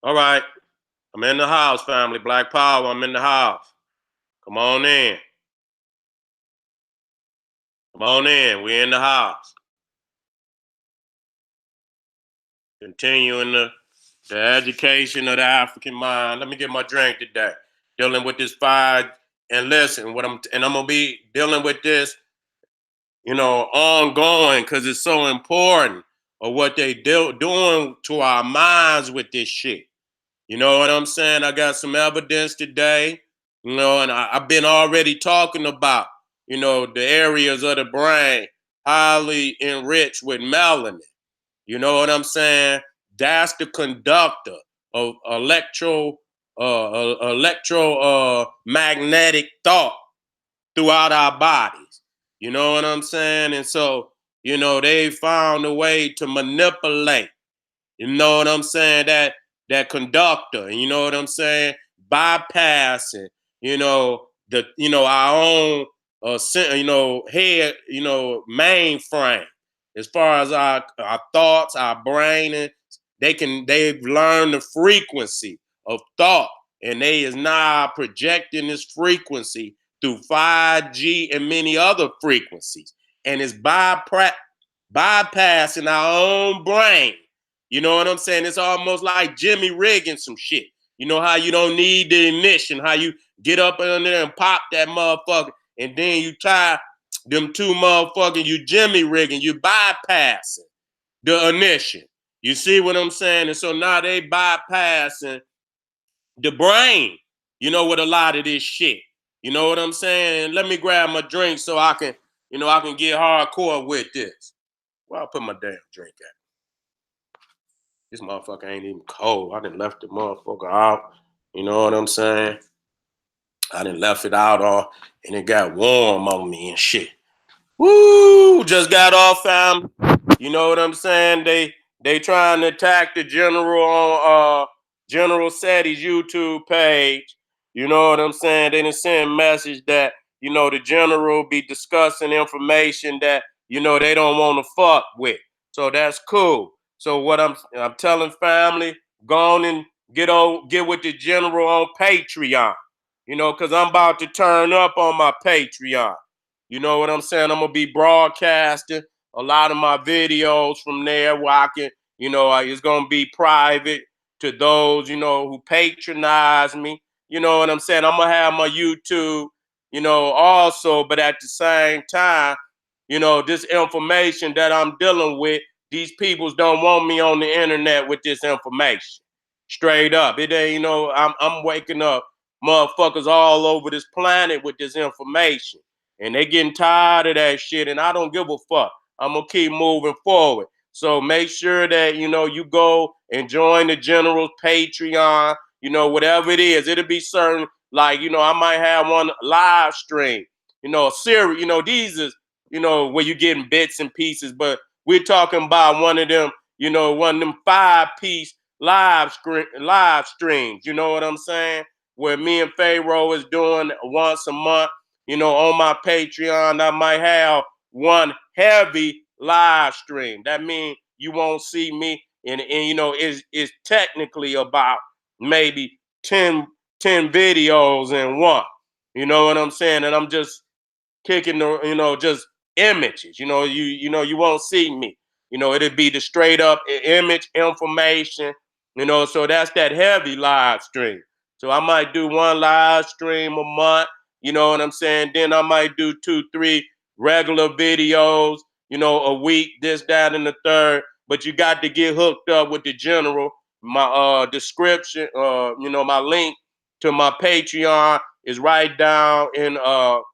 All right. I'm in the house, family. Black Power, I'm in the house. Come on in. Come on in. We're in the house. Continuing the education of the African mind. Let me get my drink today. Dealing with this fire. And listen, I'm gonna be dealing with this, ongoing because it's so important of what they doing to our minds with this shit. You know what I'm saying? I got some evidence today, and I've been already talking about, the areas of the brain highly enriched with melanin. You know what I'm saying? That's the conductor of electromagnetic thought throughout our bodies. You know what I'm saying? And so, they found a way to manipulate, you know what I'm saying, that conductor, and you know what I'm saying, bypassing, our own head, mainframe as far as our thoughts, our brain, and they've learned the frequency of thought, and they is now projecting this frequency through 5G and many other frequencies, and it's bypassing our own brain. You know what I'm saying? It's almost like Jimmy rigging some shit. You know how you don't need the ignition, how you get up in there and pop that motherfucker, and then you tie them two motherfucking, you Jimmy rigging, you bypassing the ignition. You see what I'm saying? And so now they bypassing the brain, with a lot of this shit. You know what I'm saying? Let me grab my drink so I can get hardcore with this. Where I put my damn drink at? This motherfucker ain't even cold. I done left the motherfucker out. You know what I'm saying? I done left it out all, and it got warm on me and shit. Woo! Just got off, fam. You know what I'm saying? They trying to attack the general on General Seti's YouTube page. You know what I'm saying? They didn't send a message that the general be discussing information that they don't want to fuck with. So that's cool. So what I'm telling family, go on and get with the general on Patreon. Because I'm about to turn up on my Patreon. You know what I'm saying? I'm gonna be broadcasting a lot of my videos from there where I can, it's gonna be private to those, who patronize me. You know what I'm saying? I'm gonna have my YouTube, also, but at the same time, this information that I'm dealing with, these peoples don't want me on the internet with this information. Straight up. It ain't, I'm waking up motherfuckers all over this planet with this information. And they getting tired of that shit, and I don't give a fuck. I'm gonna keep moving forward. So make sure that you go and join the General's Patreon. Whatever it is, it'll be certain. Like I might have one live stream. A series. These is where you getting bits and pieces, but we're talking about one of them. One of them 5-piece live streams. You know what I'm saying? Where me and Pharaoh is doing once a month. On my Patreon, I might have one heavy live stream. That means you won't see me, and it's technically about maybe 10 videos in one. You know what I'm saying? And I'm just kicking the, just images. You won't see me. It'll be the straight up image information. So that's that heavy live stream. So I might do one live stream a month. You know what I'm saying? Then I might do 2, 3 regular videos. A week, this, that, and the third. But you got to get hooked up with the general. My description, my link to my Patreon is right down in the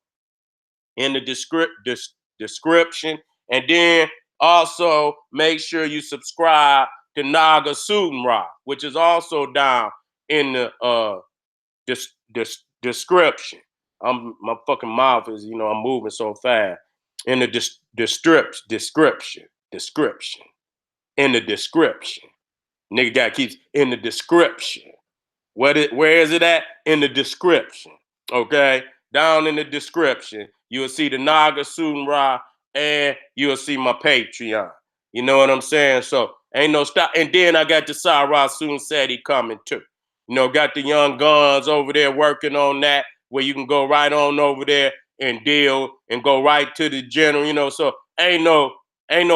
description. And then also make sure you subscribe to Naga Suten, which is also down in the description. My fucking mouth is, I'm moving so fast. In the description, in the description. Nigga guy keeps in the description. Where is it at? In the description. Okay? Down in the description, you'll see the Naga Suten and you'll see my Patreon. You know what I'm saying? So Ain't no stop. And then I got the Sarah Seti coming too. Got the young guns over there working on that, where you can go right on over there and deal and go right to the general. So ain't no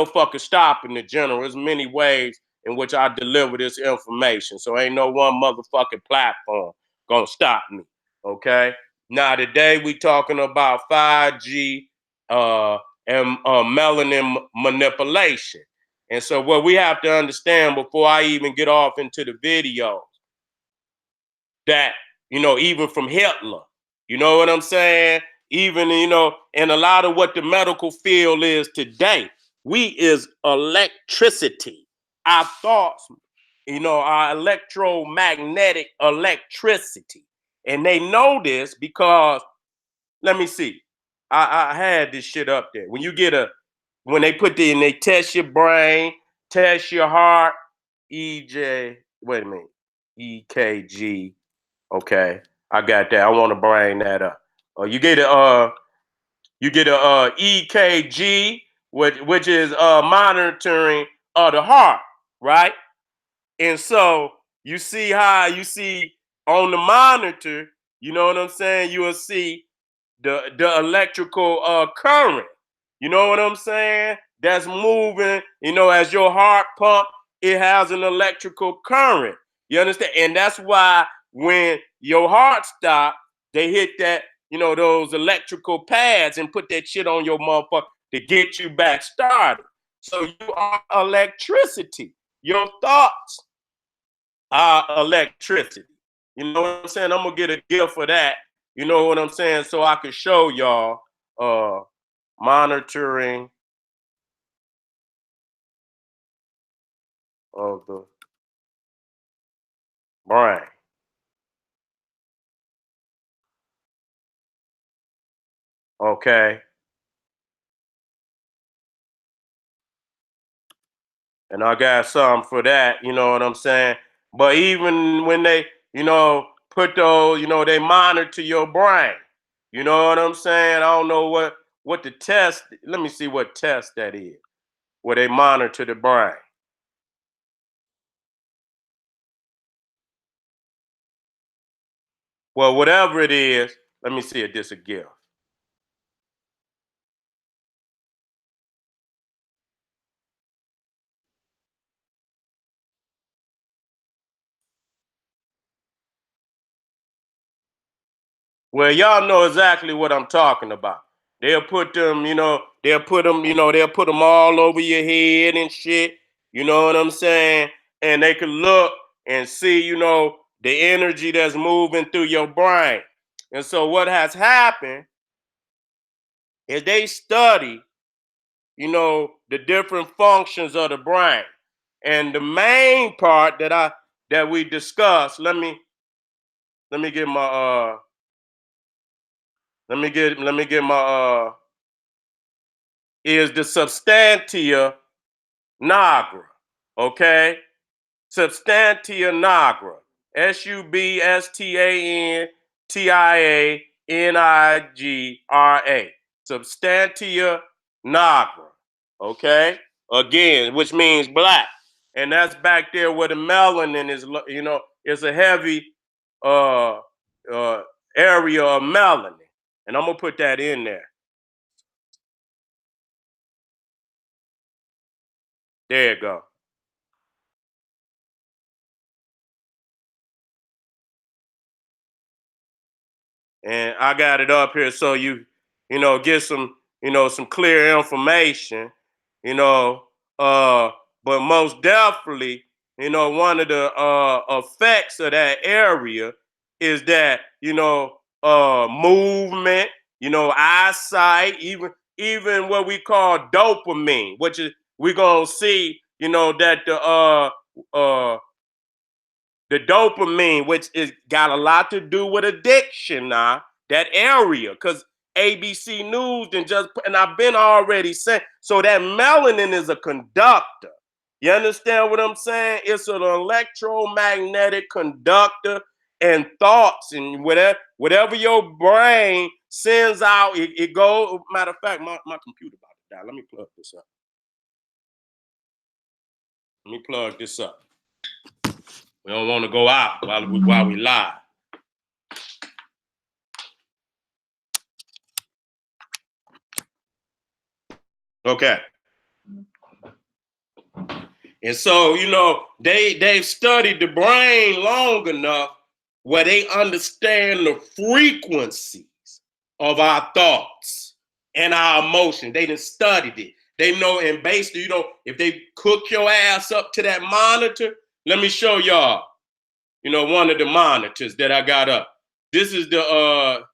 fucking stopping the general. There's many ways in which I deliver this information. So ain't no one motherfucking platform gonna stop me. Okay. Now today we talking about 5G and melanin manipulation. And so what we have to understand before I even get off into the video, that, even from Hitler, you know what I'm saying? Even, and a lot of what the medical field is today, we is electricity. Our thoughts, our electromagnetic electricity. And they know this because, let me see. I had this shit up there. When they put and they test your brain, test your heart, EJ, wait a minute, EKG. Okay, I got that. I want to bring that up. You get a EKG, which is monitoring of the heart, right? And so you see on the monitor, you know what I'm saying? You will see the electrical current. You know what I'm saying? That's moving. As your heart pump, it has an electrical current. You understand? And that's why when your heart stop, they hit that, those electrical pads and put that shit on your motherfucker to get you back started. So you are electricity. Your thoughts electricity. You know what I'm saying? I'm gonna get a gift for that. You know what I'm saying? So I can show y'all monitoring of the brain. Okay. And I got something for that, you know what I'm saying? But even when they, put those, they monitor your brain. You know what I'm saying? I don't know what the test, let me see what test that is, where they monitor the brain. Well, whatever it is, let me see if this a gift. Well, y'all know exactly what I'm talking about. They'll put them, they'll put them all over your head and shit. You know what I'm saying? And they can look and see, the energy that's moving through your brain. And so what has happened is they study, the different functions of the brain. And the main part that we discussed, let me get my let me get my is the substantia nigra. Okay? Substantia nigra. Substantia nigra. Substantia nigra. Okay? Again, which means black. And that's back there where the melanin is, it's a heavy uh, uh, area of melanin. And I'm going to put that in there. There you go. And I got it up here so get some clear information, you know. But most definitely, one of the effects of that area is that, movement, eyesight, even what we call dopamine, which is we're gonna see, that uh the dopamine, which is got a lot to do with addiction now, that area, because ABC News and I've been already saying, so that melanin is a conductor. You understand what I'm saying? It's an electromagnetic conductor, and thoughts and whatever your brain sends out, it goes. Matter of fact, my computer about to die. Let me plug this up. Let me plug this up. We don't want to go out while we live. Okay. And so, you know, they've studied the brain long enough where they understand the frequencies of our thoughts and our emotions. They done studied it. They know, and basically, you know, if they cook your ass up to that monitor, let me show y'all, you know, one of the monitors that I got up. This is the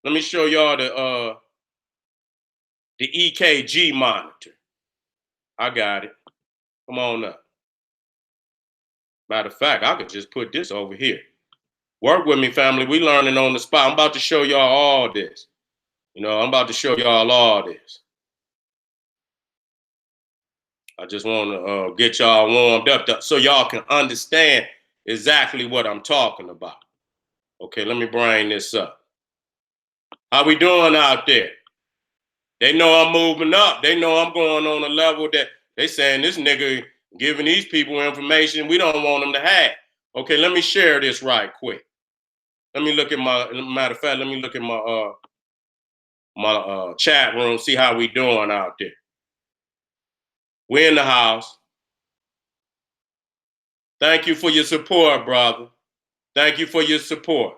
let me show y'all the EKG monitor. I got it. Come on up. Matter of fact, I could just put this over here. Work with me, family. We learning on the spot. I'm about to show y'all all this. You know, I'm about to show y'all all this. I just want to get y'all warmed up so y'all can understand exactly what I'm talking about. Okay, let me bring this up. How we doing out there? They know I'm moving up. They know I'm going on a level that they saying this nigga giving these people information we don't want them to have. Okay, let me share this right quick. Let me look at matter of fact, let me look at my chat room, see how we doing out there. We're in the house. Thank you for your support, brother. Thank you for your support.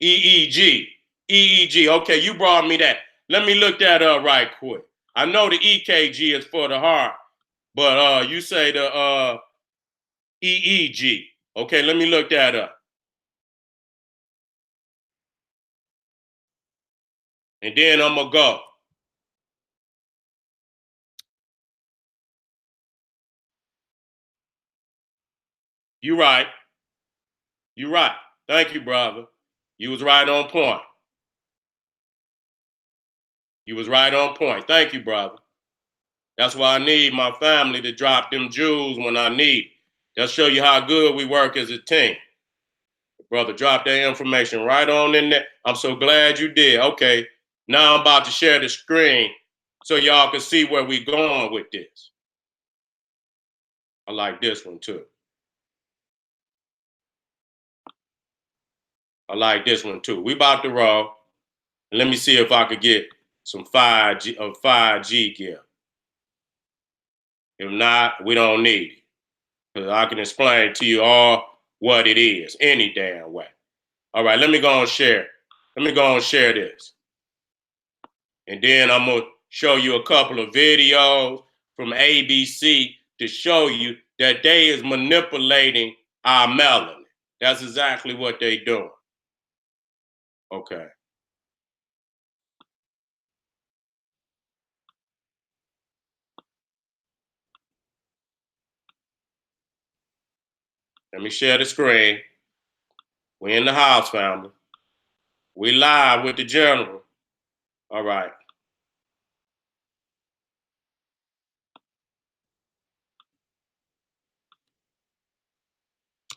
EEG. EEG. Okay, you brought me that. Let me look that up right quick. I know the EKG is for the heart, but you say the EEG. Okay, let me look that up. And then I'm going to go. You right. You right. Thank you, brother. You was right on point. You was right on point. Thank you, brother. That's why I need my family to drop them jewels when I need. They'll show you how good we work as a team. Brother, drop that information right on in there. I'm so glad you did. Okay, now I'm about to share the screen so y'all can see where we going with this. I like this one too. I like this one too. We about to roll. Let me see if I could get some 5G gear. If not, we don't need it. Because I can explain to you all what it is any damn way. All right, let me go and share. Let me go and share this. And then I'm going to show you a couple of videos from ABC to show you that they is manipulating our melanin. That's exactly what they doing. Okay. Let me share the screen. We in the house, family. We live with the general. All right.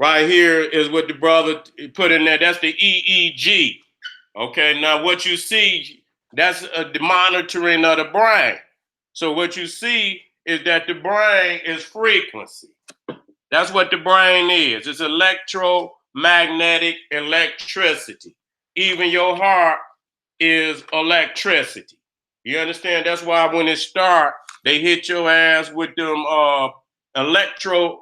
Right here is what the brother put in there. That's the EEG. Okay, now what you see, that's the monitoring of the brain. So what you see is that the brain is frequency. That's what the brain is. It's electromagnetic electricity. Even your heart is electricity. You understand? That's why when it start, they hit your ass with them electric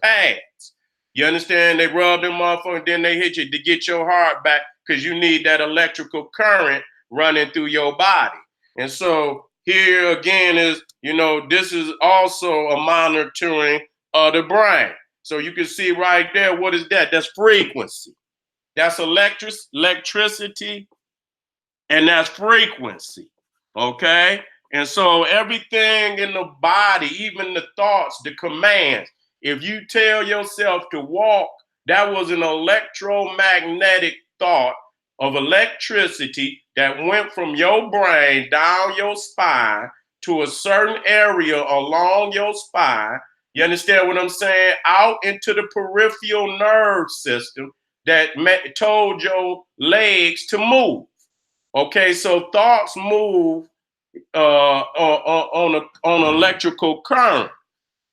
pads. You understand? They rub them off and then they hit you to get your heart back because you need that electrical current running through your body. And so here again is, you know, this is also a monitoring of the brain. So you can see right there, what is that? That's frequency. That's electricity, and that's frequency. Okay? And so everything in the body, even the thoughts, the commands, if you tell yourself to walk, that was an electromagnetic thought of electricity that went from your brain down your spine to a certain area along your spine. You understand what I'm saying? Out into the peripheral nerve system that told your legs to move. Okay, so thoughts move on electrical current.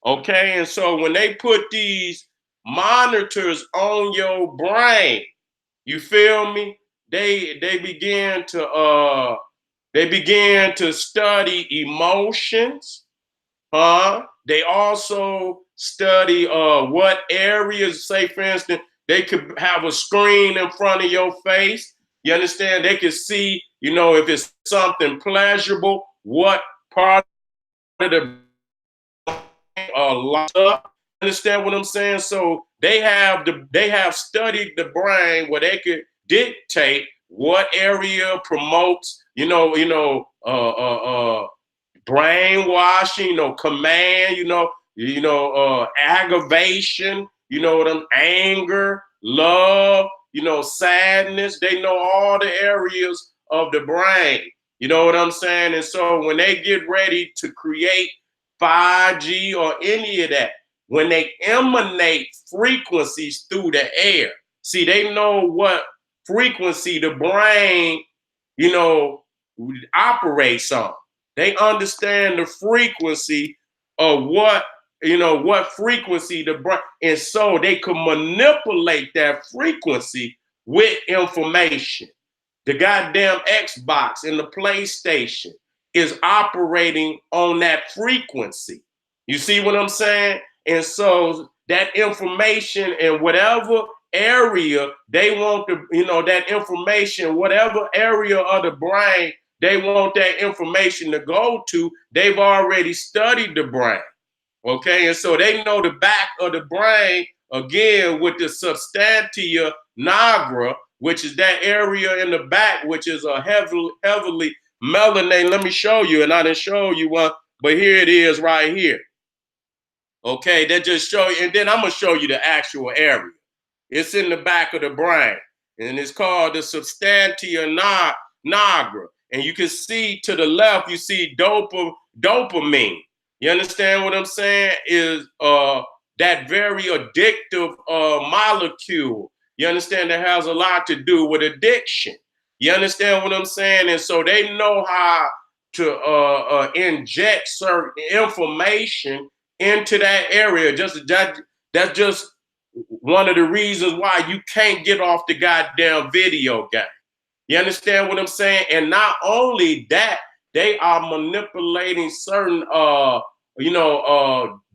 Okay, and so when they put these monitors on your brain, you feel me? They began to study emotions, huh? They also study what areas, say for instance, they could have a screen in front of your face. You understand? They could see, if it's something pleasurable, what part of the locked up. You understand what I'm saying? So they have studied the brain where they could dictate what area promotes, brainwashing, command, aggravation, anger, love, sadness. They know all the areas of the brain. You know what I'm saying? And so when they get ready to create 5G or any of that, when they emanate frequencies through the air, see, they know what frequency the brain, you know, operates on. They understand the frequency of what frequency the brain, and so they can manipulate that frequency with information. The goddamn Xbox and the PlayStation is operating on that frequency. You see what I'm saying? And so that information in whatever area they want to, that information, whatever area of the brain they want that information to go to, they've already studied the brain. Okay, and so they know the back of the brain again with the substantia nigra, which is that area in the back, which is a heavily melanin. Let me show you, and I didn't show you one, but here it is right here. Okay, that just show you, and then I'm gonna show you the actual area. It's in the back of the brain, and it's called the substantia nigra. And you can see to the left, you see dopamine. You understand what I'm saying? Is that very addictive molecule. You understand that has a lot to do with addiction. You understand what I'm saying? And so they know how to inject certain information into that area. That's just one of the reasons why you can't get off the goddamn video game. You understand what I'm saying? And not only that, they are manipulating certain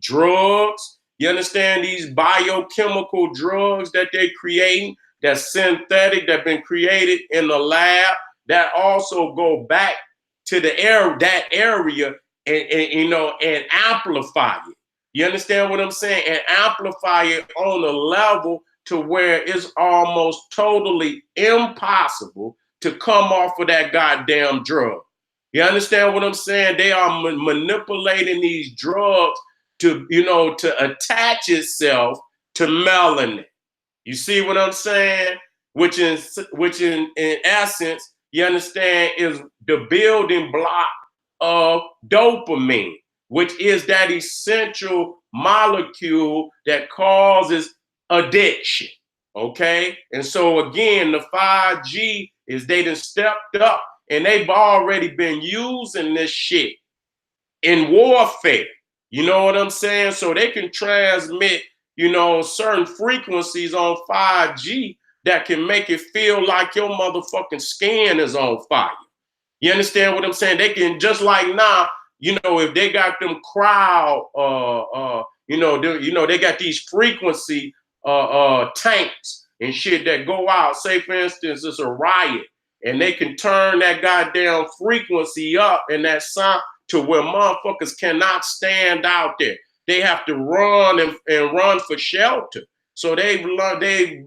drugs. You understand, these biochemical drugs that they're creating, that's synthetic, that been created in the lab, that also go back to that area and amplify it. You understand what I'm saying? And amplify it on a level to where it's almost totally impossible to come off of that goddamn drug. You understand what I'm saying? They are manipulating these drugs to attach itself to melanin. You see what I'm saying? Which in essence, you understand, is the building block of dopamine, which is that essential molecule that causes addiction. Okay. And so again, the 5G is they done stepped up and they've already been using this shit in warfare. You know what I'm saying? So they can transmit, certain frequencies on 5G that can make it feel like your motherfucking skin is on fire. You understand what I'm saying? They can, just like now, if they got them crowd, they got these frequency tanks and shit that go out. Say, for instance, it's a riot, and they can turn that goddamn frequency up and that sound to where motherfuckers cannot stand out there. They have to run and run for shelter. So but they've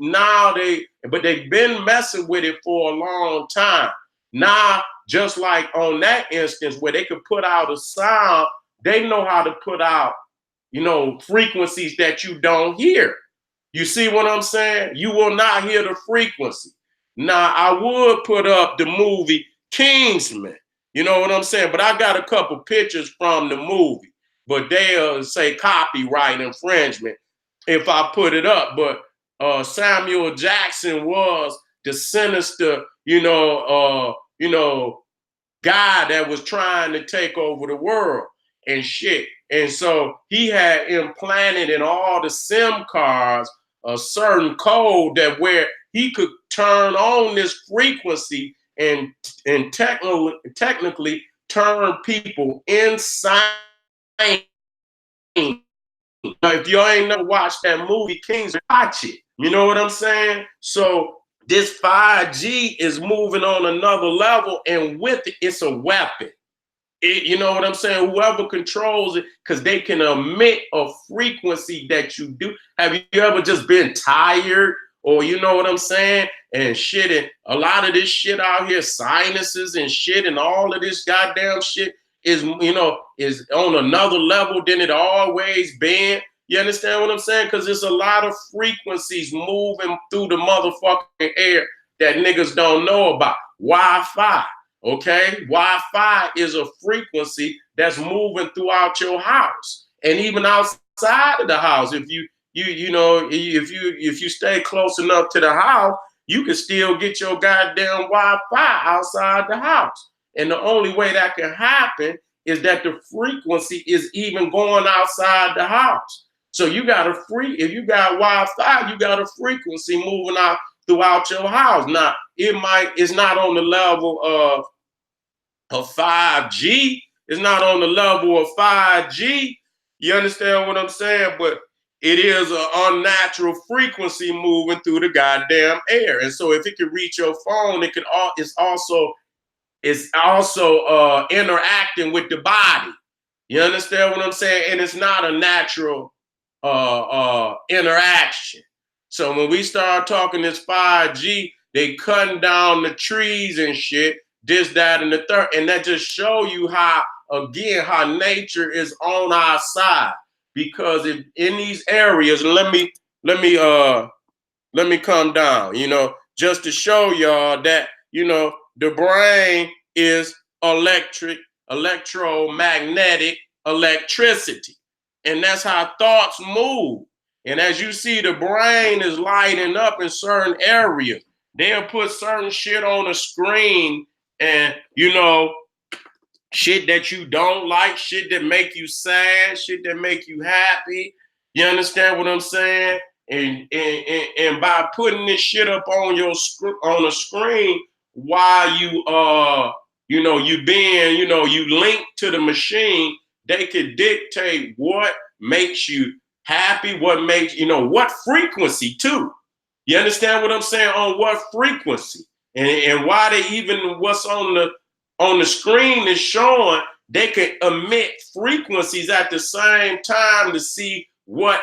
been messing with it for a long time. Now, just like on that instance where they could put out a sound, they know how to put out, frequencies that you don't hear. You see what I'm saying? You will not hear the frequency. Now, I would put up the movie Kingsman. You know what I'm saying? But I got a couple pictures from the movie, but they'll say copyright infringement if I put it up. But Samuel Jackson was the sinister, guy that was trying to take over the world and shit. And so he had implanted in all the SIM cards a certain code that where he could turn on this frequency and technically turn people insane. If you ain't never watched that movie Kings, watch it. You know what I'm saying? So this 5G is moving on another level, and with it, it's a weapon. You know what I'm saying? Whoever controls it, because they can emit a frequency that you do. Have you ever just been tired, or you know what I'm saying? And shit, and a lot of this shit out here, sinuses and shit, and all of this goddamn shit is, you know, is on another level than it always been. You understand what I'm saying? Because there's a lot of frequencies moving through the motherfucking air that niggas don't know about. Wi-Fi. Okay, Wi-Fi is a frequency that's moving throughout your house, and even outside of the house. If you know, if you stay close enough to the house, you can still get your goddamn Wi-Fi outside the house. And the only way that can happen is that the frequency is even going outside the house. So you got if you got Wi-Fi, you got a frequency moving out throughout your house. Now, it's not on the level of 5G. It's not on the level of 5G. You understand what I'm saying? But it is an unnatural frequency moving through the goddamn air. And so if it can reach your phone, it's also interacting with the body. You understand what I'm saying? And it's not a natural interaction. So when we start talking this 5G, they cutting down the trees and shit, this, that, and the third. And that just show you how, again, how nature is on our side. Because if in these areas, let me come down, you know, just to show y'all that, you know, the brain is electromagnetic electricity. And that's how thoughts move. And as you see, the brain is lighting up in certain areas. They'll put certain shit on the screen, and, you know, shit that you don't like, shit that make you sad, shit that make you happy. You understand what I'm saying? And by putting this shit up on on the screen while you know, you link to the machine, they could dictate what makes you happy, what makes, you know, what frequency too. You understand what I'm saying? On what frequency. And why they even what's on the screen is showing they can emit frequencies at the same time to see what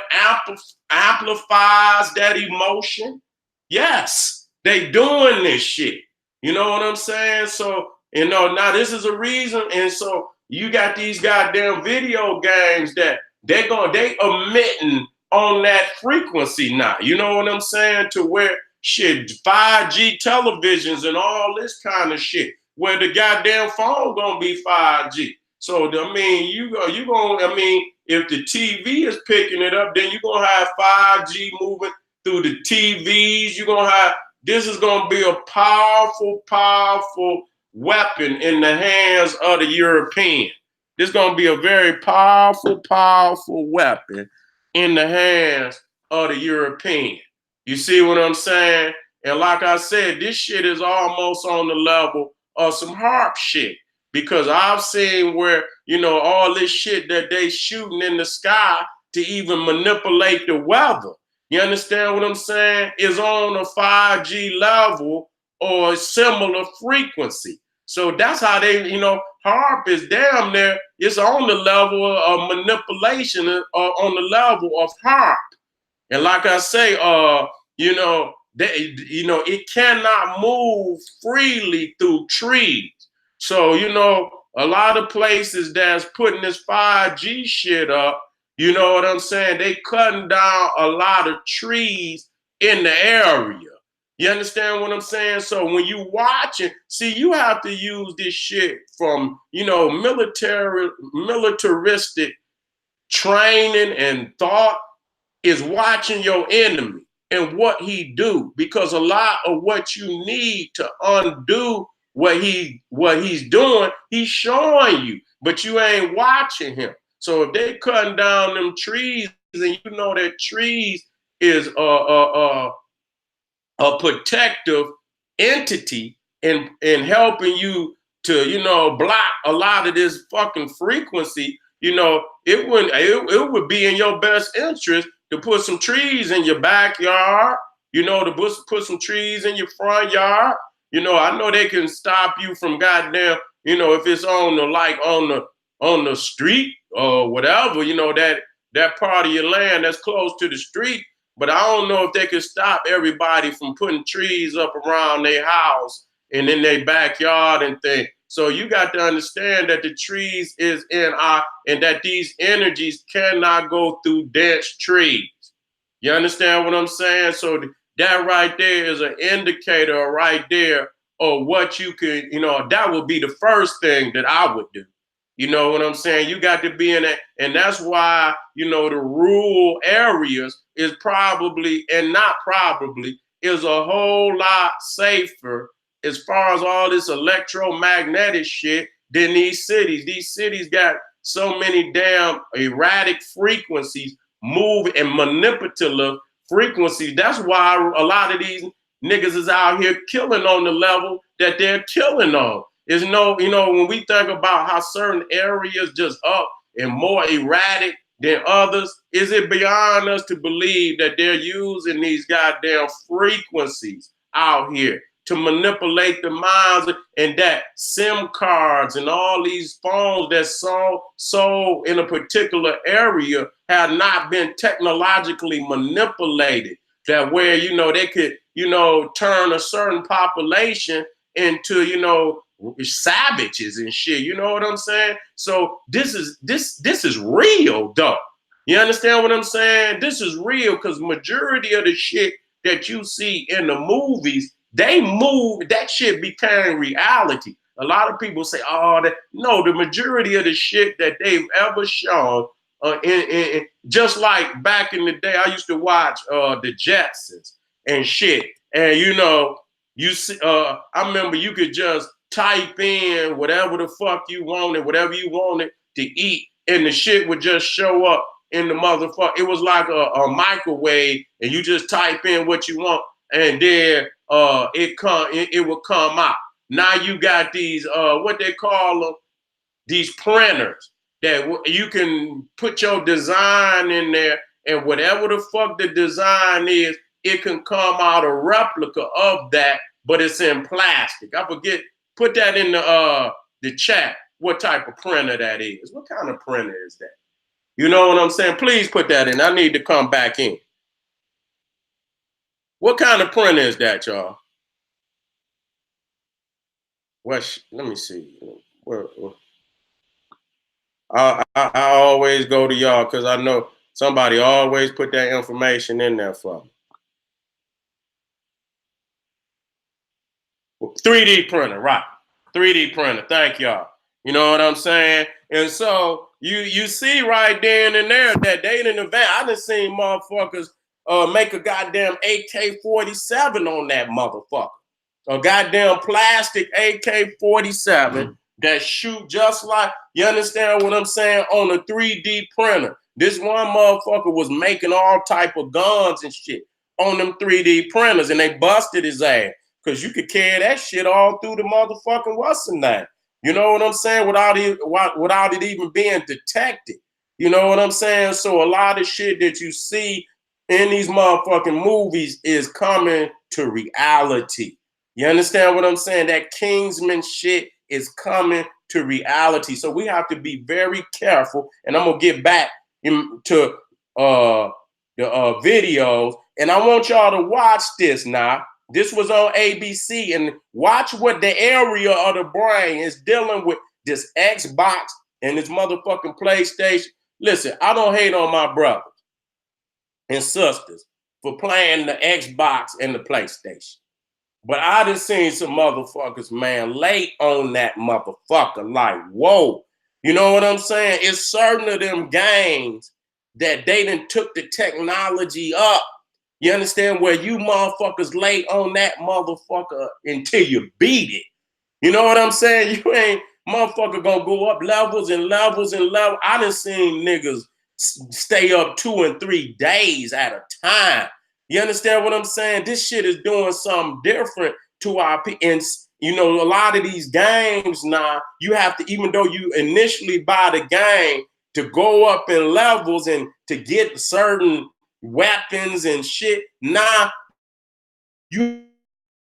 amplifies that emotion. Yes, they doing this shit. You know what I'm saying? So, you know, now this is a reason. And so you got these goddamn video games that they emitting on that frequency now. You know what I'm saying? To where shit, 5G televisions and all this kind of shit, where the goddamn phone gonna be 5G. So I mean, I mean, if the TV is picking it up, then you're gonna have 5G moving through the TVs. This is gonna be a powerful, powerful weapon in the hands of the European. This is gonna be a very powerful, powerful weapon in the hands of the European. You see what I'm saying? And like I said, this shit is almost on the level of some harp shit. Because I've seen where, you know, all this shit that they shooting in the sky to even manipulate the weather. You understand what I'm saying? Is on a 5G level or a similar frequency. So that's how they, you know, harp is damn near, it's on the level of manipulation or on the level of harp. And like I say, you know, it cannot move freely through trees. So, you know, a lot of places that's putting this 5G shit up, you know what I'm saying? They cutting down a lot of trees in the area. You understand what I'm saying? So when you watch it, see, you have to use this shit from, you know, militaristic training and thought is watching your enemy and what he do, because a lot of what you need to undo what he's doing, he's showing you, but you ain't watching him. So if they cutting down them trees and you know that trees is a protective entity in helping you to, you know, block a lot of this fucking frequency, you know, it would be in your best interest to put some trees in your backyard, you know, to put some trees in your front yard. You know, I know they can stop you from goddamn, you know, if it's on the like on the street or whatever, you know, that part of your land that's close to the street. But I don't know if they could stop everybody from putting trees up around their house and in their backyard and things. So you got to understand that the trees is in our, and that these energies cannot go through dense trees. You understand what I'm saying? So that right there is an indicator right there of what you could, you know, that would be the first thing that I would do. You know what I'm saying? You got to be in it. And that's why, you know, the rural areas is probably, and not probably, is a whole lot safer as far as all this electromagnetic shit than these cities. These cities got so many damn erratic frequencies, move and manipulative frequencies. That's why a lot of these niggas is out here killing on the level that they're killing on. Is no, you know, when we think about how certain areas just up and more erratic than others, is it beyond us to believe that they're using these goddamn frequencies out here to manipulate the minds, and that SIM cards and all these phones that's sold in a particular area have not been technologically manipulated, that where, you know, they could, you know, turn a certain population into, you know, savages and shit. You know what I'm saying? So this is real, though. You understand what I'm saying? This is real, because majority of the shit that you see in the movies, they move, that shit became reality. A lot of people say, oh, that, no, the majority of the shit that they've ever shown, just like back in the day, I used to watch the Jetsons and shit. And, you know, you see, I remember you could just type in whatever the fuck you wanted, whatever you wanted to eat, and the shit would just show up in the motherfucker. It was like a microwave, and you just type in what you want, and then it would come out. Now you got these what they call them, these printers that you can put your design in there, and whatever the fuck the design is, it can come out a replica of that, but it's in plastic. I forget. Put that in the chat. What type of printer that is? What kind of printer is that? You know what I'm saying? Please put that in. I need to come back in. What kind of printer is that, y'all? Let me see. I always go to y'all because I know somebody always put that information in there for me. 3D printer, right? 3D printer. Thank y'all. You know what I'm saying? And so you see right then and there that they didn't advance. I done seen motherfuckers make a goddamn AK-47 on that motherfucker. A goddamn plastic AK-47 that shoot just like, you understand what I'm saying, on a 3D printer. This one motherfucker was making all type of guns and shit on them 3D printers, and they busted his ass. Because you could carry that shit all through the motherfucking what's the name. You know what I'm saying? Without it even being detected. You know what I'm saying? So a lot of shit that you see in these motherfucking movies is coming to reality. You understand what I'm saying? That Kingsman shit is coming to reality. So we have to be very careful. And I'm going to get back to the videos. And I want y'all to watch this now. This was on ABC, and watch what the area of the brain is dealing with, this Xbox and this motherfucking PlayStation. Listen, I don't hate on my brothers and sisters for playing the Xbox and the PlayStation. But I done seen some motherfuckers, man, late on that motherfucker, like, whoa. You know what I'm saying? It's certain of them games that they done took the technology up. You understand, where you motherfuckers lay on that motherfucker until you beat it. You know what I'm saying? You ain't motherfucker gonna go up levels and levels and levels. I done seen niggas stay up 2 and 3 days at a time. You understand what I'm saying? This shit is doing something different to our people. And you know, a lot of these games now, you have to, even though you initially buy the game to go up in levels and to get certain weapons and shit, now you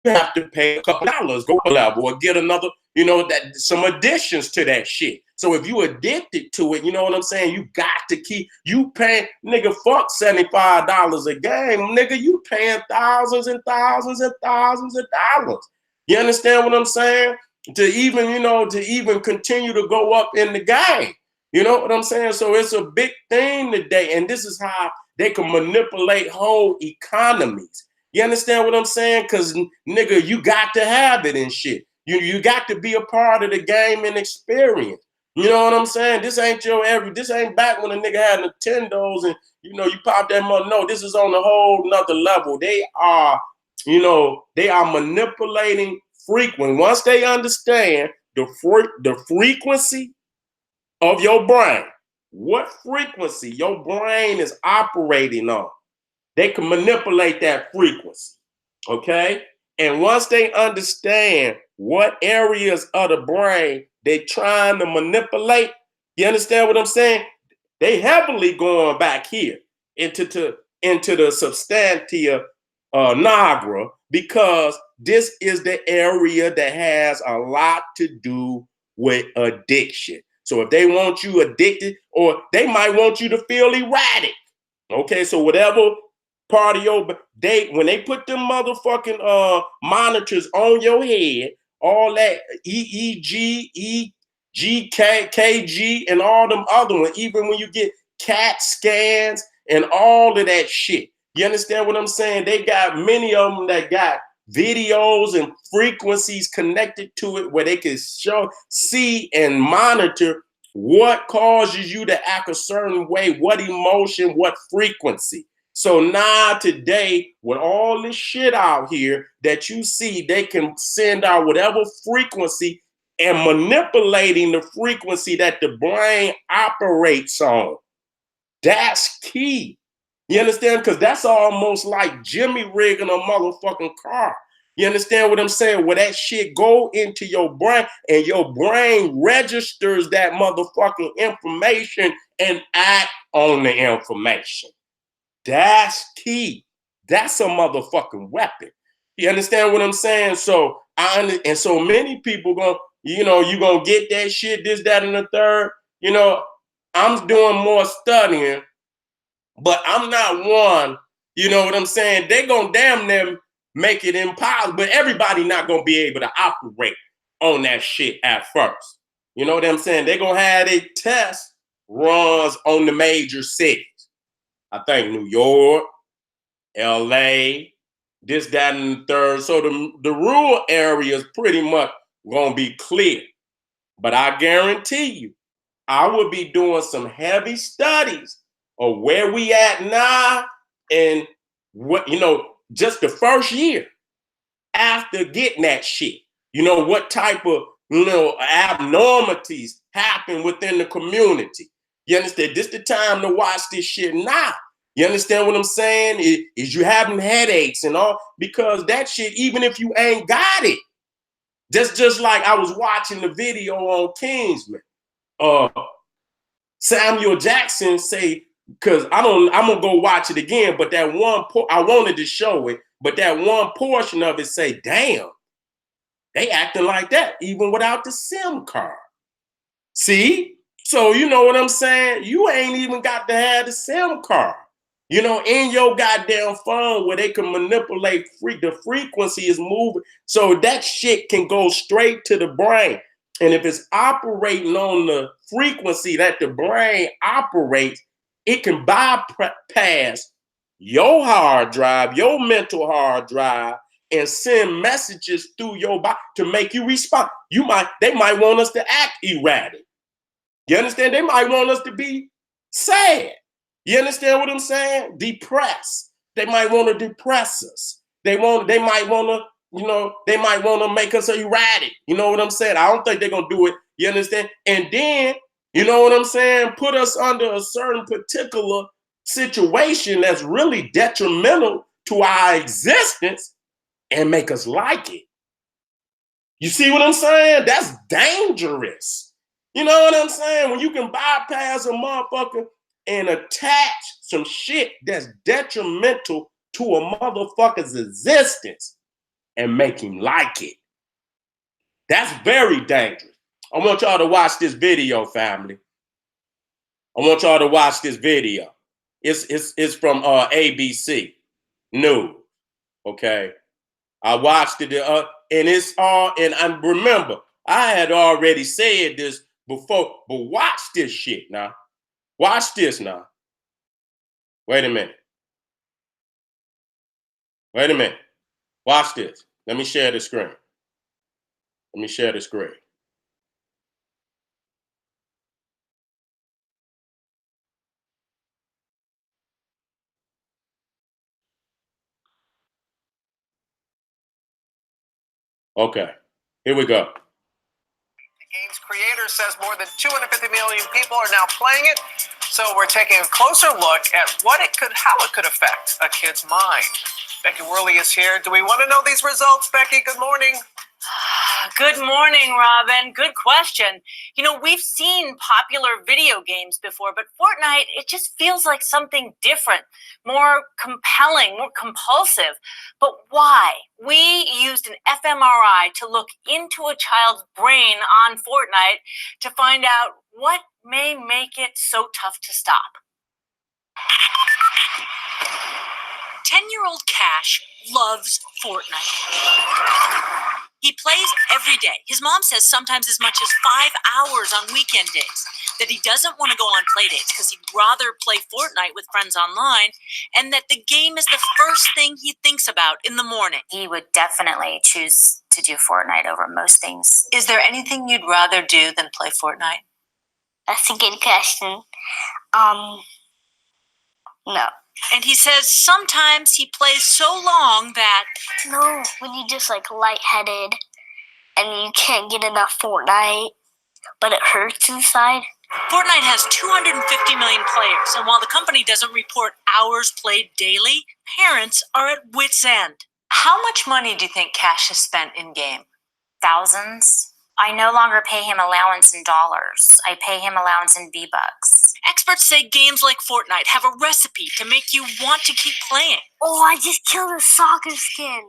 have to pay a couple dollars, go a level, or get another, you know, that some additions to that shit. So if you addicted to it, you know what I'm saying? You got to keep you paying, nigga, fuck $75 a game, nigga. You paying thousands and thousands and thousands of dollars. You understand what I'm saying? To even, you know, to even continue to go up in the game. You know what I'm saying? So it's a big thing today, and this is how they can manipulate whole economies. You understand what I'm saying? Because, nigga, you got to have it and shit. You got to be a part of the game and experience. You know what I'm saying? This ain't this ain't back when a nigga had Nintendos and, you know, you pop that money. No, this is on a whole nother level. They are, you know, they are manipulating frequency. Once they understand the frequency of your brain, what frequency your brain is operating on, they can manipulate that frequency, okay? And once they understand what areas of the brain they're trying to manipulate, you understand what I'm saying? They heavily going back here into the substantia nigra, because this is the area that has a lot to do with addiction. So if they want you addicted, or they might want you to feel erratic. Okay, so whatever part of your when they put them motherfucking monitors on your head, all that EEG, EGK, KG, and all them other ones, even when you get CAT scans and all of that shit. You understand what I'm saying? They got many of them that got videos and frequencies connected to it where they can see and monitor what causes you to act a certain way, what emotion, what frequency. So now today, with all this shit out here that you see, they can send out whatever frequency and manipulating the frequency that the brain operates on. That's key. You understand? Because that's almost like Jimmy rigging a motherfucking car. You understand what I'm saying? Where that shit go into your brain and your brain registers that motherfucking information and act on the information. That's key. That's a motherfucking weapon. You understand what I'm saying? So and so many people going, you know, you gonna get that shit, this, that, and the third. You know, I'm doing more studying, but I'm not one, you know what I'm saying? They gonna damn them make it impossible, but everybody not gonna be able to operate on that shit at first. You know what I'm saying? They gonna have their test runs on the major cities. I think New York, LA, this, that, and the third. So the rural areas pretty much gonna be clear. But I guarantee you, I will be doing some heavy studies of where we at now and what, you know, just the first year after getting that shit. You know, what type of, you know, abnormalities happen within the community. You understand? This the time to watch this shit now. You understand what I'm saying? Is you having headaches and all, because that shit, even if you ain't got it, just like I was watching the video on Kingsman. Samuel Jackson say, because I'm gonna go watch it again, but that one I wanted to show it, but that one portion of it say, damn, they acting like that even without the SIM card. See? So you know what I'm saying? You ain't even got to have the SIM card. You know, in your goddamn phone where they can manipulate the frequency is moving. So that shit can go straight to the brain. And if it's operating on the frequency that the brain operates, it can bypass your hard drive, your mental hard drive, and send messages through your body to make you respond. They might want us to act erratic. You understand? They might want us to be sad. You understand what I'm saying? Depressed. They might want to depress us. They might want to You know, they might want to make us erratic. You know what I'm saying? I don't think they're gonna do it. You understand? And then, you know what I'm saying? Put us under a certain particular situation that's really detrimental to our existence and make us like it. You see what I'm saying? That's dangerous. You know what I'm saying? When you can bypass a motherfucker and attach some shit that's detrimental to a motherfucker's existence and make him like it. That's very dangerous. I want y'all to watch this video, family. I want y'all to watch this video. It's from ABC News. Okay. I watched it, and it's all, and I remember I had already said this before, but watch this shit now. Watch this now. Wait a minute. Wait a minute. Watch this. Let me share the screen. Let me share the screen. Okay, here we go. The game's creator says more than 250 million people are now playing it. So we're taking a closer look at how it could affect a kid's mind. Becky Worley is here. Do we want to know these results, Becky? Good morning. Good morning, Robin. Good question. You know, we've seen popular video games before, but Fortnite, it just feels like something different, more compelling, more compulsive. But why? We used an fMRI to look into a child's brain on Fortnite to find out what may make it so tough to stop. 10-year-old Cash loves Fortnite. He plays every day. His mom says sometimes as much as 5 hours on weekend days, that he doesn't want to go on play dates because he'd rather play Fortnite with friends online, and that the game is the first thing he thinks about in the morning. He would definitely choose to do Fortnite over most things. Is there anything you'd rather do than play Fortnite? That's a good question. No. And he says sometimes he plays so long that... No, when you just like lightheaded and you can't get enough Fortnite, but it hurts inside. Fortnite has 250 million players, and while the company doesn't report hours played daily, parents are at wit's end. How much money do you think Cash has spent in-game? Thousands. I no longer pay him allowance in dollars. I pay him allowance in V-Bucks. Experts say games like Fortnite have a recipe to make you want to keep playing. Oh, I just killed a soccer skin.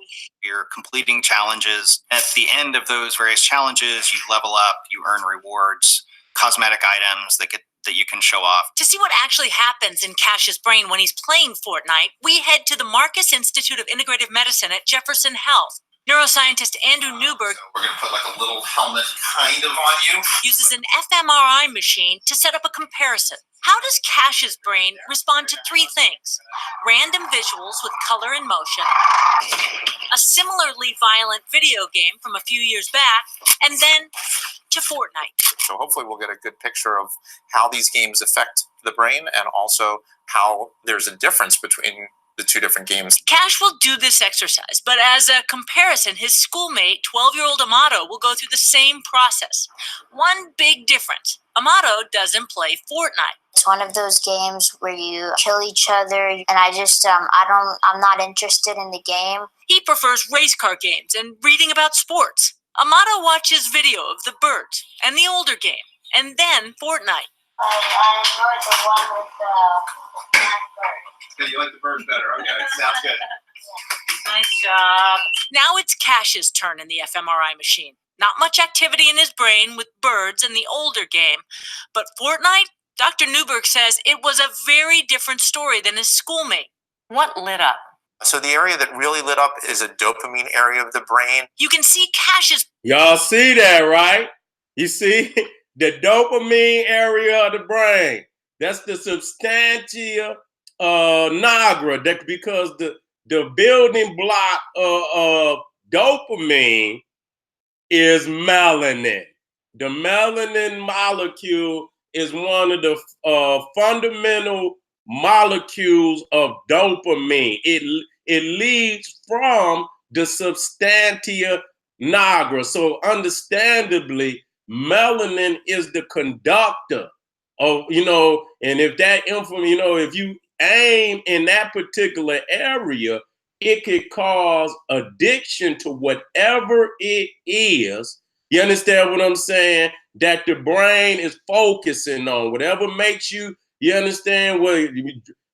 You're completing challenges. At the end of those various challenges, you level up, you earn rewards, cosmetic items that you can show off. To see what actually happens in Cash's brain when he's playing Fortnite, we head to the Marcus Institute of Integrative Medicine at Jefferson Health. Neuroscientist Andrew Newberg we're going to put like a little helmet kind of on you. Uses an fMRI machine to set up a comparison. How does Cash's brain respond to three things? Random visuals with color and motion, a similarly violent video game from a few years back, and then to Fortnite. So hopefully we'll get a good picture of how these games affect the brain and also how there's a difference between the two different games. Cash will do this exercise, but as a comparison, his schoolmate, 12-year-old Amato, will go through the same process. One big difference, Amato doesn't play Fortnite. It's one of those games where you kill each other, and I'm not interested in the game. He prefers race car games and reading about sports. Amato watches video of the birds and the older game, and then Fortnite. I enjoyed the one with the black bird. You like the birds better. Okay, sounds good. Nice job. Now it's Cash's turn in the fMRI machine. Not much activity in his brain with birds and the older game. But Fortnite, Dr. Newberg says it was a very different story than his schoolmate. What lit up? So the area that really lit up is a dopamine area of the brain. You can see Cash's... Y'all see that, right? You see the dopamine area of the brain. That's the substantia nigra, because the building block of dopamine is melanin. The melanin molecule is one of the fundamental molecules of dopamine. It leads from the substantia nigra. So understandably, melanin is the conductor of, and if that if you aim in that particular area, it could cause addiction to whatever it is. You understand what I'm saying? That the brain is focusing on, whatever makes you, you understand what,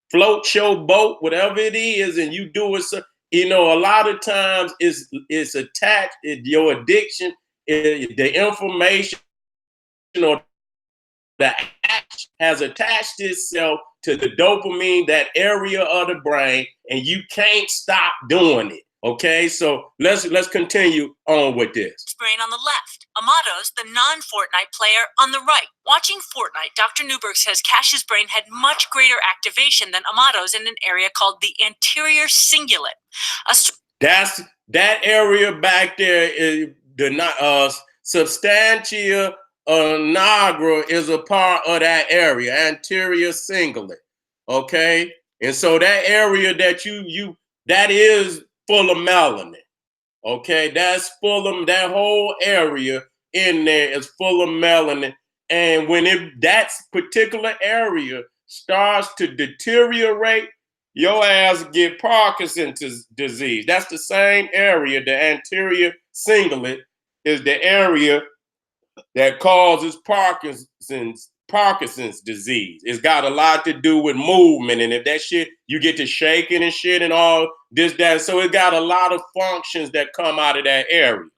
float your boat, whatever it is, and you do it. So, a lot of times it's attached, your addiction, the information or the action has attached itself to the dopamine, that area of the brain, and you can't stop doing it. Okay, so let's continue on with this. Brain on the left, Amato's, the non-Fortnite player, on the right. Watching Fortnite, Dr. Newberg says Cash's brain had much greater activation than Amato's in an area called the anterior cingulate. That's that area back there is the substantia nigra is a part of that area, anterior cingulate. Okay, and so that area that that is full of melanin. Okay, that's full of, that whole area in there is full of melanin. And when that particular area starts to deteriorate, your ass get Parkinson's disease. That's the same area. The anterior cingulate is the area that causes Parkinson's disease. It's got a lot to do with movement, and if that shit, you get to shaking and shit and all this, that. So it got a lot of functions that come out of that area.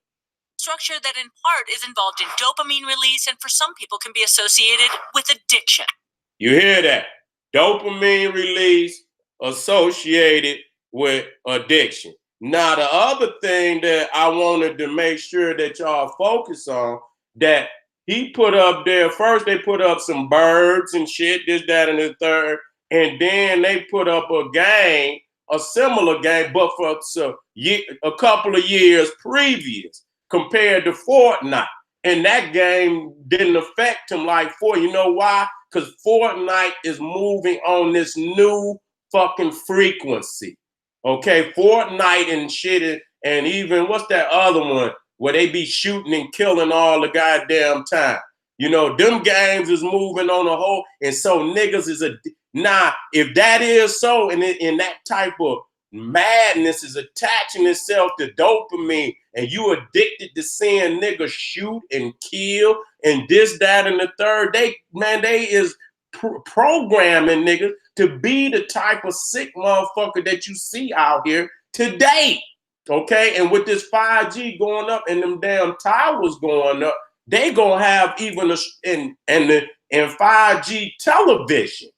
Structure that in part is involved in dopamine release and for some people can be associated with addiction. You hear that? Dopamine release associated with addiction. Now, the other thing that I wanted to make sure that y'all focus on, that he put up there, first they put up some birds and shit, this, that, and the third, and then they put up a game, a similar game, but for a couple of years previous compared to Fortnite. And that game didn't affect him like Fortnite. You know why? Because Fortnite is moving on this new fucking frequency. Okay, Fortnite and shit, and even, what's that other one where they be shooting and killing all the goddamn time? Them games is moving on a whole, and so niggas is if that is so, and that type of madness is attaching itself to dopamine, and you addicted to seeing niggas shoot and kill and this, that, and the third, they is programming niggas to be the type of sick motherfucker that you see out here today. Okay, and with this 5G going up and them damn towers going up, they gonna have even in 5G television.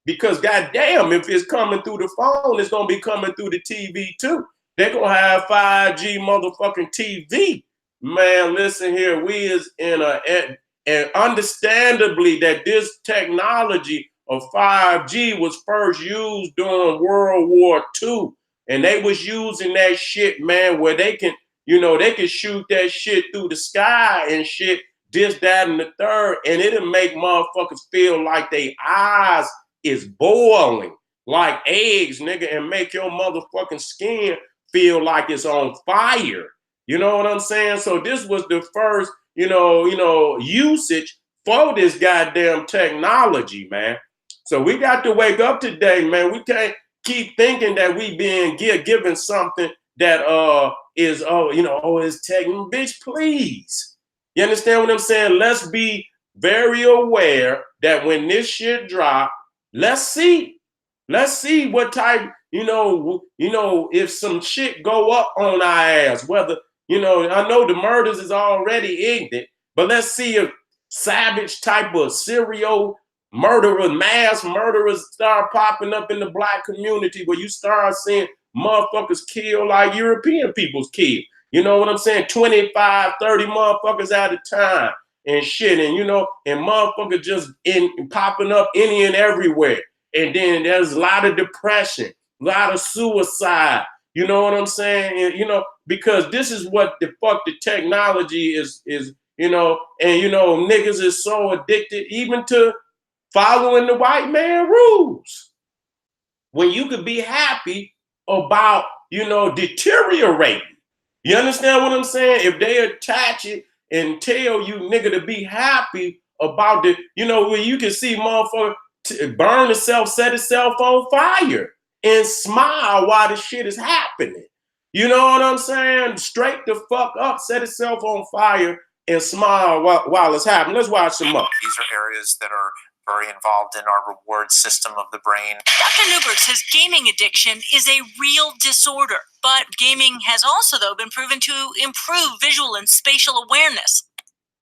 Because goddamn, if it's coming through the phone, it's gonna be coming through the TV too. They're gonna have 5G motherfucking TV. Man, listen here, we is and understandably that this technology of 5G was first used during World War II. And they was using that shit, man, where they can, they can shoot that shit through the sky and shit, this, that, and the third, and it'll make motherfuckers feel like their eyes is boiling like eggs, nigga, and make your motherfucking skin feel like it's on fire. You know what I'm saying? So this was the first, usage for this goddamn technology, man. So we got to wake up today, man. We can't keep thinking that we being given something that is technical. Bitch, please. You understand what I'm saying? Let's be very aware that when this shit drop, let's see what type, if some shit go up on our ass, whether, I know the murders is already ignorant, but let's see if savage type of serial murderers, mass murderers start popping up in the Black community, where you start seeing motherfuckers kill like European people's kill. You know what I'm saying? 25, 30 motherfuckers at a time and shit. And, and motherfuckers just popping up any and everywhere. And then there's a lot of depression, a lot of suicide. You know what I'm saying? And, because this is what the fuck the technology is, and, niggas is so addicted even to following the white man rules. When you could be happy about, deteriorating. You understand what I'm saying? If they attach it and tell you, nigga, to be happy about it, you know, where you can see motherfucker burn itself, set itself on fire and smile while the shit is happening. You know what I'm saying? Straight the fuck up, set itself on fire and smile while it's happening. Let's watch some more. These are areas that are very involved in our reward system of the brain. Dr. Newberg says gaming addiction is a real disorder, but gaming has also, though, been proven to improve visual and spatial awareness.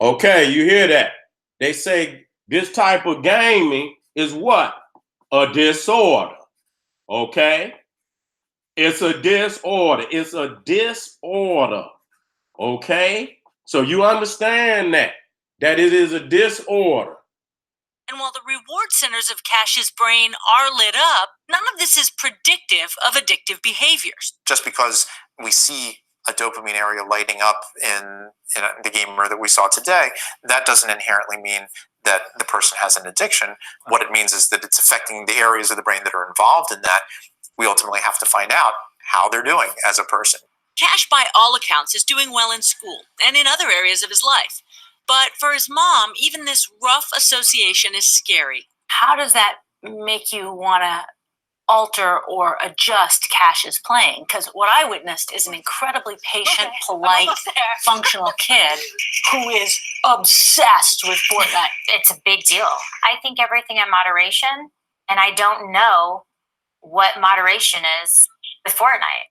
Okay, you hear that? They say this type of gaming is what? A disorder. Okay? It's a disorder. It's a disorder. Okay? So you understand that it is a disorder. And while the reward centers of Cash's brain are lit up, none of this is predictive of addictive behaviors. Just because we see a dopamine area lighting up in the gamer that we saw today, that doesn't inherently mean that the person has an addiction. What it means is that it's affecting the areas of the brain that are involved in that. We ultimately have to find out how they're doing as a person. Cash, by all accounts, is doing well in school and in other areas of his life. But for his mom, even this rough association is scary. How does that make you want to alter or adjust Cash's playing? Because what I witnessed is an incredibly patient, polite, functional kid who is obsessed with Fortnite. It's a big deal. I think everything in moderation, and I don't know what moderation is with Fortnite.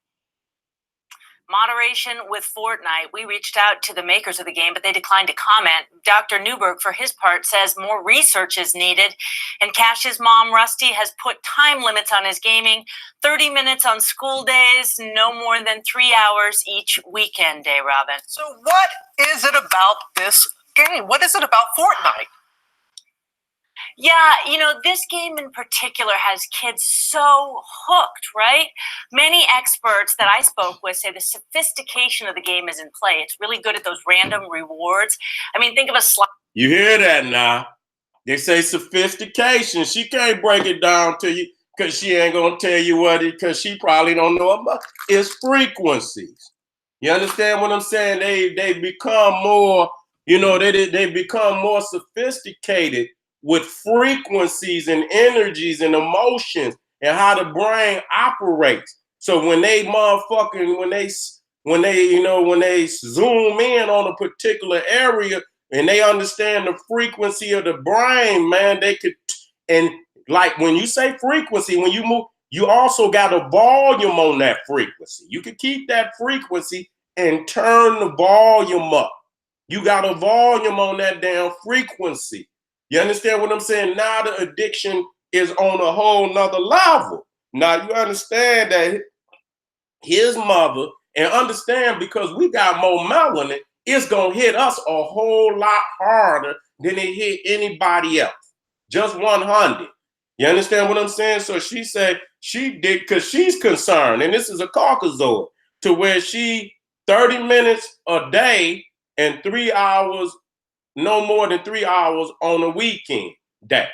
Moderation with Fortnite. We reached out to the makers of the game, but they declined to comment. Dr. Newberg, for his part, says more research is needed. And Cash's mom, Rusty, has put time limits on his gaming, 30 minutes on school days, no more than 3 hours each weekend day, Robin. So what is it about this game? What is it about Fortnite? Yeah, you know, this game in particular has kids so hooked, right? Many experts that I spoke with say the sophistication of the game is in play. It's really good at those random rewards. I mean, think of a slot. You hear that now? They say sophistication. She can't break it down to you because she ain't going to tell you what it, because she probably don't know about. It's frequencies. You understand what I'm saying? They become more, you know, they become more sophisticated with frequencies and energies and emotions and how the brain operates. So when they motherfucking, when they zoom in on a particular area and they understand the frequency of the brain, man, they could, and like when you say frequency, when you move, you also got a volume on that frequency. You can keep that frequency and turn the volume up. You got a volume on that damn frequency. You understand what I'm saying? Now the addiction is on a whole nother level. Now you understand that his mother, and understand because we got more melanin, it's going to hit us a whole lot harder than it hit anybody else. Just 100. You understand what I'm saying? So she said she did because she's concerned, and this is a Caucasoid, to where she 30 minutes a day and 3 hours, no more than 3 hours on a weekend day.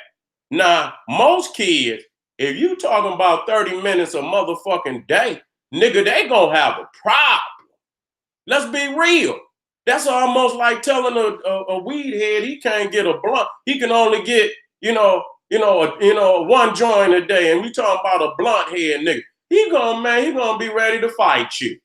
Now, most kids, if you talking about 30 minutes a motherfucking day, nigga, they gonna have a problem. Let's be real. That's almost like telling a weed head he can't get a blunt. He can only get, one joint a day. And we talking about a blunt head nigga. He gonna be ready to fight you.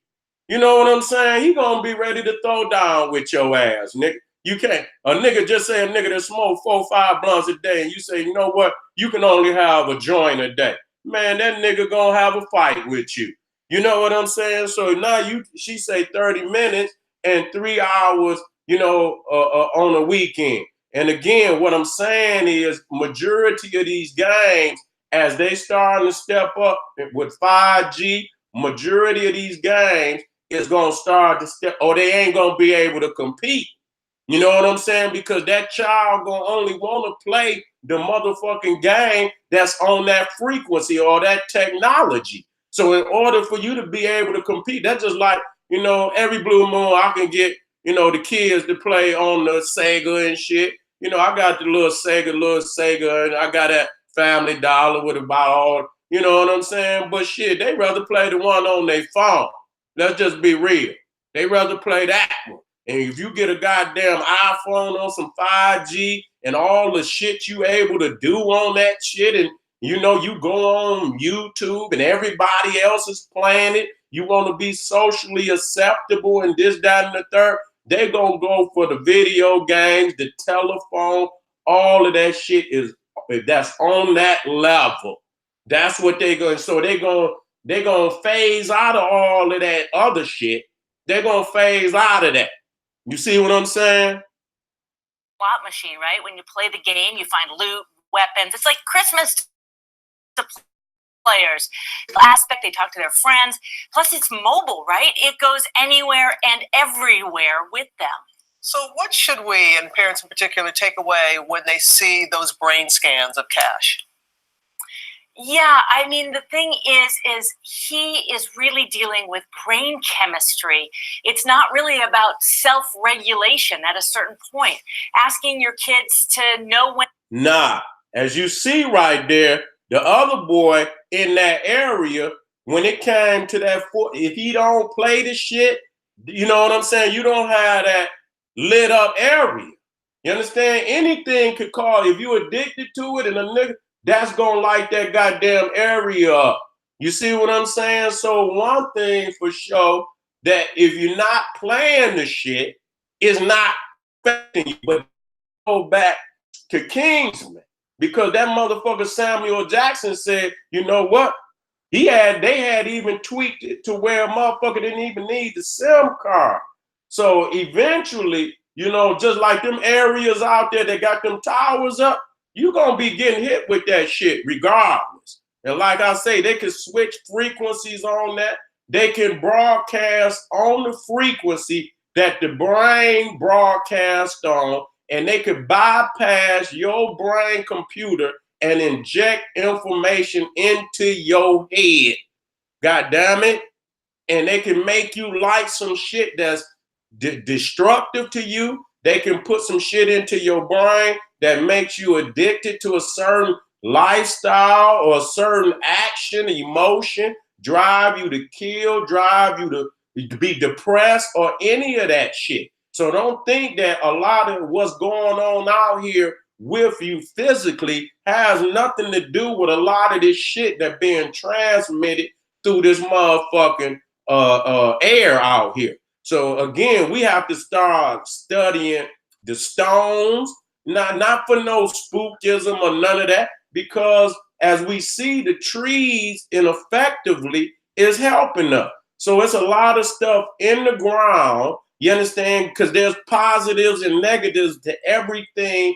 You know what I'm saying? He gonna be ready to throw down with your ass, nigga. You can't. A nigga just say a nigga that smoke 4-5 blunts a day, and you say, you know what? You can only have a joint a day. Man, that nigga gonna have a fight with you. You know what I'm saying? So now she say 30 minutes and 3 hours, on a weekend. And again, what I'm saying is majority of these games, as they starting to step up with 5G, majority of these games is gonna start to step, or they ain't gonna be able to compete. You know what I'm saying? Because that child gonna only want to play the motherfucking game that's on that frequency or that technology. So in order for you to be able to compete, that's just like, every blue moon I can get, the kids to play on the Sega and shit. I got the little Sega, and I got that Family Dollar with about all, you know what I'm saying? But shit, they rather play the one on their phone. Let's just be real. They rather play that one. And if you get a goddamn iPhone on some 5G and all the shit you able to do on that shit, and you know you go on YouTube and everybody else is playing it, you want to be socially acceptable and this, that, and the third, they gonna go for the video games, the telephone, all of that shit is that's on that level. That's what they going. So they gonna phase out of all of that other shit. They're gonna phase out of that. You see what I'm saying? Slot machine, right? When you play the game, you find loot, weapons. It's like Christmas to players. The aspect, they talk to their friends. Plus, it's mobile, right? It goes anywhere and everywhere with them. So what should we, and parents in particular, take away when they see those brain scans of Cash? Yeah, I mean, the thing is he is really dealing with brain chemistry. It's not really about self-regulation at a certain point. Asking your kids to know when. Nah, as you see right there, the other boy in that area, when it came to that, if he don't play the shit, you know what I'm saying? You don't have that lit up area. You understand? Anything could cause, if you addicted to it and a nigga, that's gonna light that goddamn area up. You see what I'm saying? So one thing for sure, that if you're not playing the shit, it's not affecting you. But go back to Kingsman, because that motherfucker Samuel Jackson said, you know what? They had even tweaked it to where a motherfucker didn't even need the SIM card. So eventually, you know, just like them areas out there that got them towers up, you're gonna be getting hit with that shit regardless. And like I say, they can switch frequencies on that. They can broadcast on the frequency that the brain broadcasts on, and they could bypass your brain computer and inject information into your head. God damn it. And they can make you like some shit that's destructive to you. They can put some shit into your brain that makes you addicted to a certain lifestyle or a certain action, emotion, drive you to kill, drive you to be depressed or any of that shit. So don't think that a lot of what's going on out here with you physically has nothing to do with a lot of this shit that's being transmitted through this motherfucking air out here. So again, we have to start studying the stones, not for no spookism or none of that, because as we see, the trees ineffectively is helping us. So it's a lot of stuff in the ground, you understand, because there's positives and negatives to everything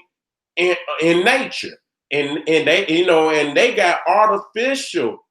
in nature. And they, you know, and they got artificial,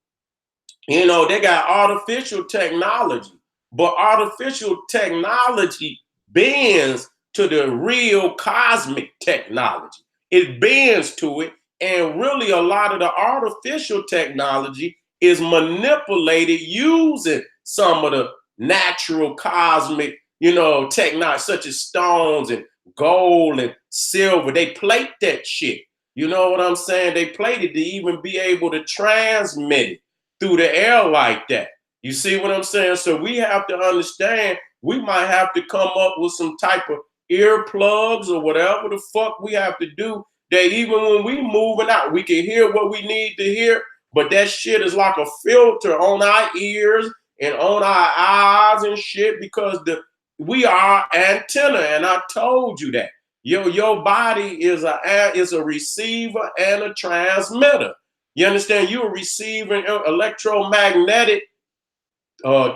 you know, they got artificial technology. But artificial technology bends to the real cosmic technology. It bends to it. And really, a lot of the artificial technology is manipulated using some of the natural cosmic, you know, technology, such as stones and gold and silver. They plate that shit. You know what I'm saying? They plate it to even be able to transmit it through the air like that. You see what I'm saying? So we have to understand, we might have to come up with some type of earplugs or whatever the fuck we have to do, that even when we moving out, we can hear what we need to hear, but that shit is like a filter on our ears and on our eyes and shit, because we are antenna, and I told you that. Your body is a receiver and a transmitter. You understand? You're receiving electromagnetic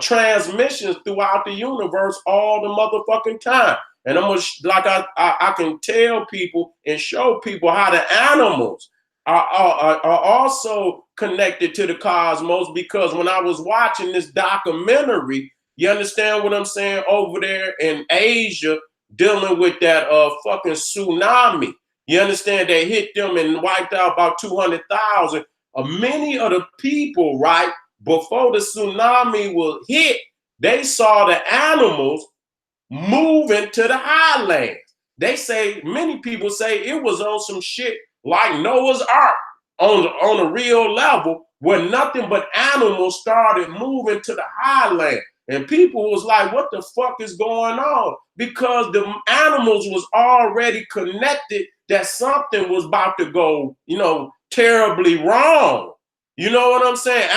transmissions throughout the universe all the motherfucking time. And I'm gonna, like I can tell people and show people how the animals are also connected to the cosmos, because when I was watching this documentary, you understand what I'm saying, over there in Asia, dealing with that fucking tsunami. You understand, they hit them and wiped out about 200,000. Many of the people, right, before the tsunami was hit, they saw the animals moving to the highlands. They say, many people say it was on some shit like Noah's Ark on a real level, where nothing but animals started moving to the highland. And people was like, what the fuck is going on? Because the animals was already connected that something was about to go, terribly wrong. You know what I'm saying?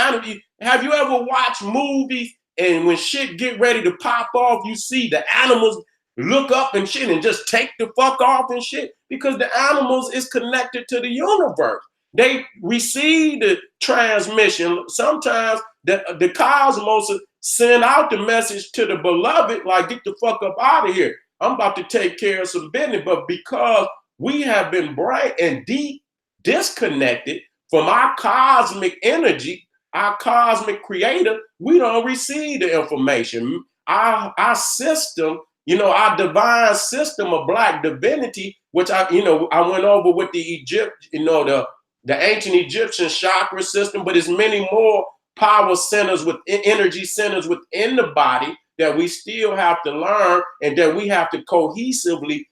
Have you ever watched movies and when shit get ready to pop off, you see the animals look up and shit and just take the fuck off and shit? Because the animals is connected to the universe. They receive the transmission. Sometimes the cosmos send out the message to the beloved, like, get the fuck up out of here. I'm about to take care of some business. But because we have been bright and disconnected from our cosmic energy, our cosmic creator, we don't receive the information. Our system, our divine system of black divinity, which I went over with the Egypt, the ancient Egyptian chakra system, but there's many more power centers with energy centers within the body that we still have to learn and that we have to cohesively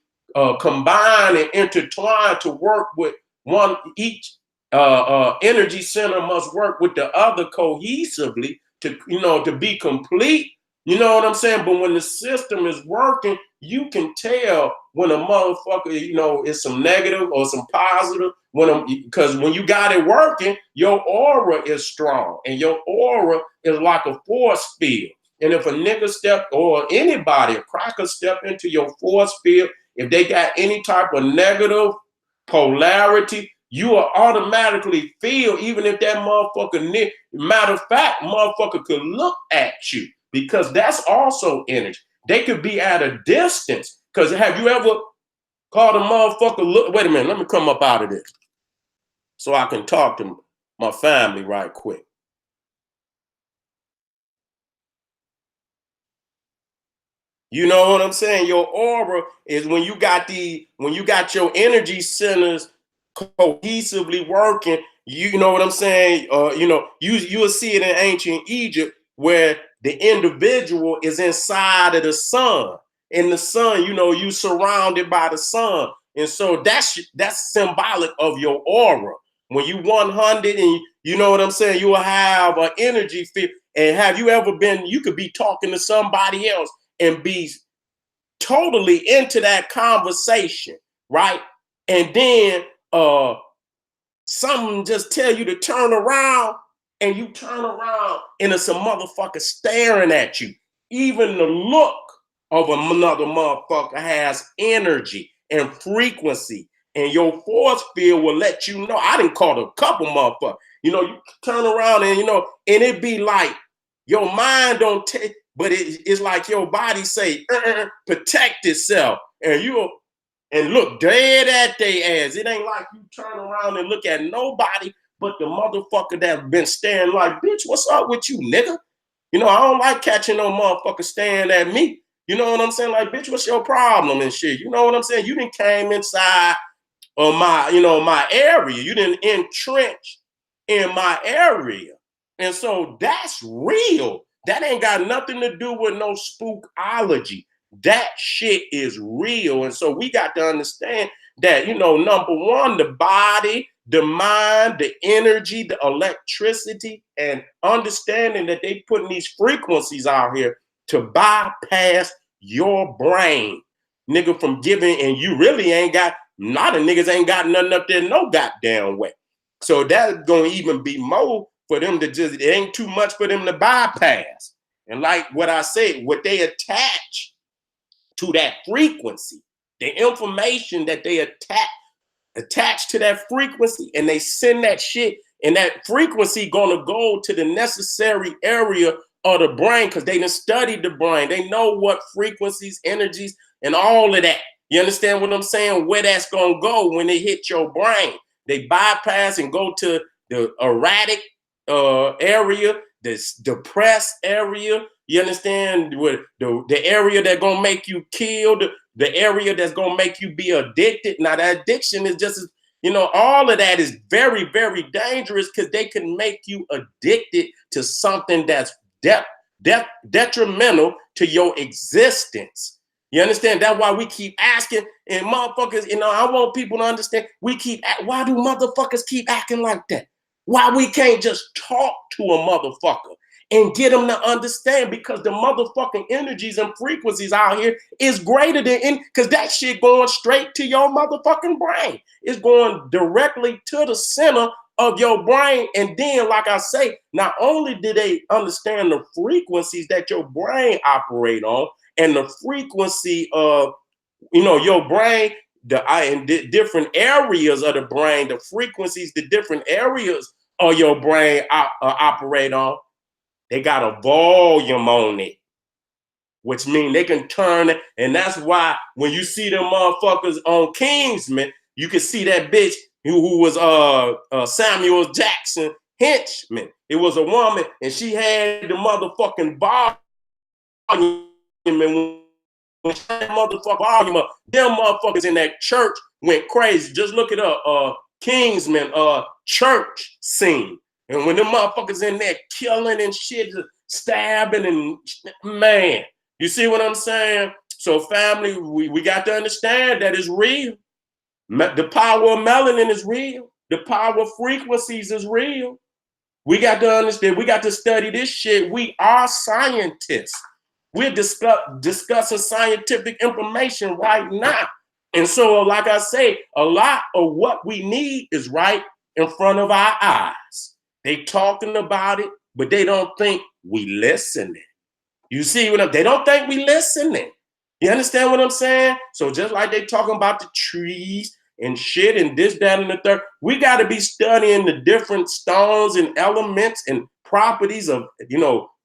combine and intertwine to work with one. Each energy center must work with the other cohesively to be complete. You know what I'm saying? But when the system is working, you can tell when a motherfucker, is some negative or some positive. Because when you got it working, your aura is strong, and your aura is like a force field. And if a nigga or anybody, a cracker step into your force field, if they got any type of negative polarity, you will automatically feel, even if that motherfucker, matter of fact, motherfucker could look at you, because that's also energy. They could be at a distance. Because have you ever called a motherfucker, look, wait a minute, let me come up out of this so I can talk to my family right quick. You know what I'm saying? Your aura is when you got your energy centers cohesively working. You know what I'm saying? You'll see it in ancient Egypt where the individual is inside of the sun. In the sun, you surrounded by the sun. And so that's symbolic of your aura. When you 100 and you know what I'm saying, you will have an energy field. And have you ever been, you could be talking to somebody else and be totally into that conversation, right? And then something just tell you to turn around, and you turn around and it's a motherfucker staring at you. Even the look of another motherfucker has energy and frequency, and your force field will let you know. I done caught a couple motherfuckers. You turn around and and it be like your mind don't take, but it's like your body say, protect itself, and look dead at their ass. It ain't like you turn around and look at nobody but the motherfucker that been staring like, bitch, what's up with you, nigga? I don't like catching no motherfucker staring at me. You know what I'm saying? Like, bitch, what's your problem and shit? You know what I'm saying? You didn't came inside of my area. You didn't entrench in my area. And so that's real. That ain't got nothing to do with no spookology. That shit is real. And so we got to understand that, number one, the body, the mind, the energy, the electricity, and understanding that they putting these frequencies out here to bypass your brain, nigga, from giving, and you really ain't got, a lot of niggas ain't got nothing up there no goddamn way. So that's going to even be more for them to just, it ain't too much for them to bypass. And like what I said, what they attach to that frequency, the information that they attach to that frequency, and they send that shit, and that frequency gonna go to the necessary area of the brain, because they done studied the brain. They know what frequencies, energies, and all of that. You understand what I'm saying? Where that's gonna go when they hit your brain. They bypass and go to the erratic area, this depressed area. You understand? With the area that's gonna make you kill, the area that's gonna make you be addicted. Now, that addiction is just, all of that is very, very dangerous, because they can make you addicted to something that's detrimental to your existence. You understand? That's why we keep asking, and motherfuckers, I want people to understand, why do motherfuckers keep acting like that? Why we can't just talk to a motherfucker and get them to understand, because the motherfucking energies and frequencies out here is greater than any, because that shit going straight to your motherfucking brain. It's going directly to the center of your brain. And then, like I say, not only do they understand the frequencies that your brain operate on and the frequency of, your brain, different areas of the brain, the frequencies, the different areas of your brain operate on, they got a volume on it, which means they can turn it. And that's why when you see them motherfuckers on Kingsman, you can see that bitch who was Samuel Jackson henchman. It was a woman, and she had the motherfucking volume. And when she had motherfucking volume up, them motherfuckers in that church went crazy. Just look it up, Kingsman church scene. And when them motherfuckers in there killing and shit, stabbing, and man, you see what I'm saying? So family, we got to understand that it's real. The power of melanin is real. The power of frequencies is real. We got to understand, we got to study this shit. We are scientists. We're discussing scientific information right now. And so, like I say, a lot of what we need is right in front of our eyes. They talking about it, but they don't think we listening. You see what they don't think we listening. You understand what I'm saying? So just like they talking about the trees and shit and this, that, and the third, we got to be studying the different stones and elements and properties of,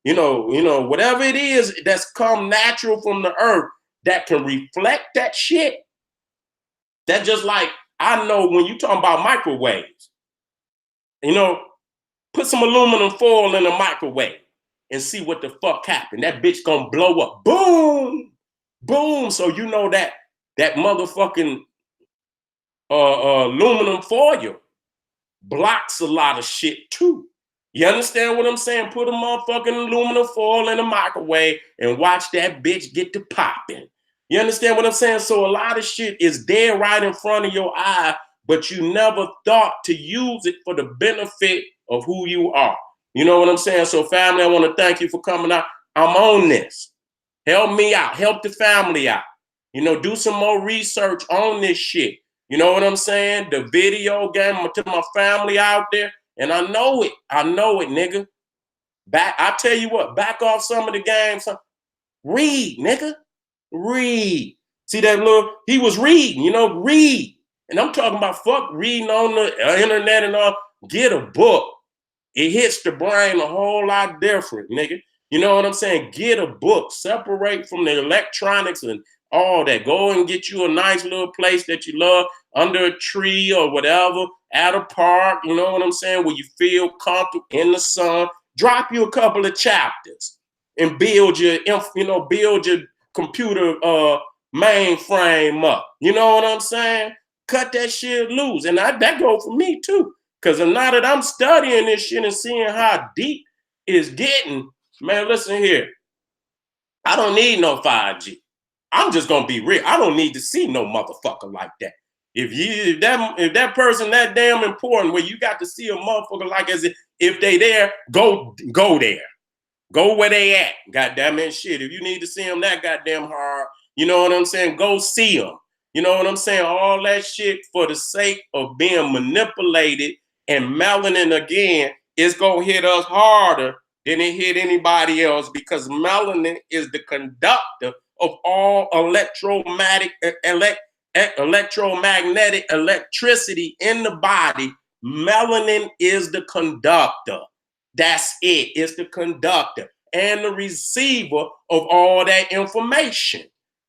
whatever it is that's come natural from the earth that can reflect that shit. That just like, I know when you talking about microwaves, put some aluminum foil in a microwave and see what the fuck happened. That bitch gonna blow up. Boom, boom. So you know that motherfucking aluminum foil blocks a lot of shit too. You understand what I'm saying? Put a motherfucking aluminum foil in a microwave and watch that bitch get to popping. You understand what I'm saying? So a lot of shit is there right in front of your eye, but you never thought to use it for the benefit of who you are. You know what I'm saying? So family, I want to thank you for coming out. I'm on this. Help me out. Help the family out. Do some more research on this shit. You know what I'm saying? The video game to my family out there. And I know it. I know it, nigga. I tell you what, back off some of the games. Read, nigga. Read. See that he was reading, read. And I'm talking about fuck reading on the internet and all. Get a book. It hits the brain a whole lot different, nigga. You know what I'm saying? Get a book. Separate from the electronics and all that. Go and get you a nice little place that you love, under a tree or whatever, at a park, you know what I'm saying, where you feel comfortable in the sun. Drop you a couple of chapters and build your computer mainframe up. You know what I'm saying? Cut that shit loose. And that go for me too. Because now that I'm studying this shit and seeing how deep it's getting, man, listen here. I don't need no 5G. I'm just gonna be real. I don't need to see no motherfucker like that. If that person that damn important, where you got to see a motherfucker like as if they there, go there. Go where they at. Goddamn it, shit. If you need to see them that goddamn hard, you know what I'm saying? Go see them. You know what I'm saying? All that shit for the sake of being manipulated, and melanin again is gonna hit us harder than it hit anybody else, because melanin is the conductor of all electromagnetic electricity in the body. Melanin is the conductor. That's it. It's the conductor and the receiver of all that information.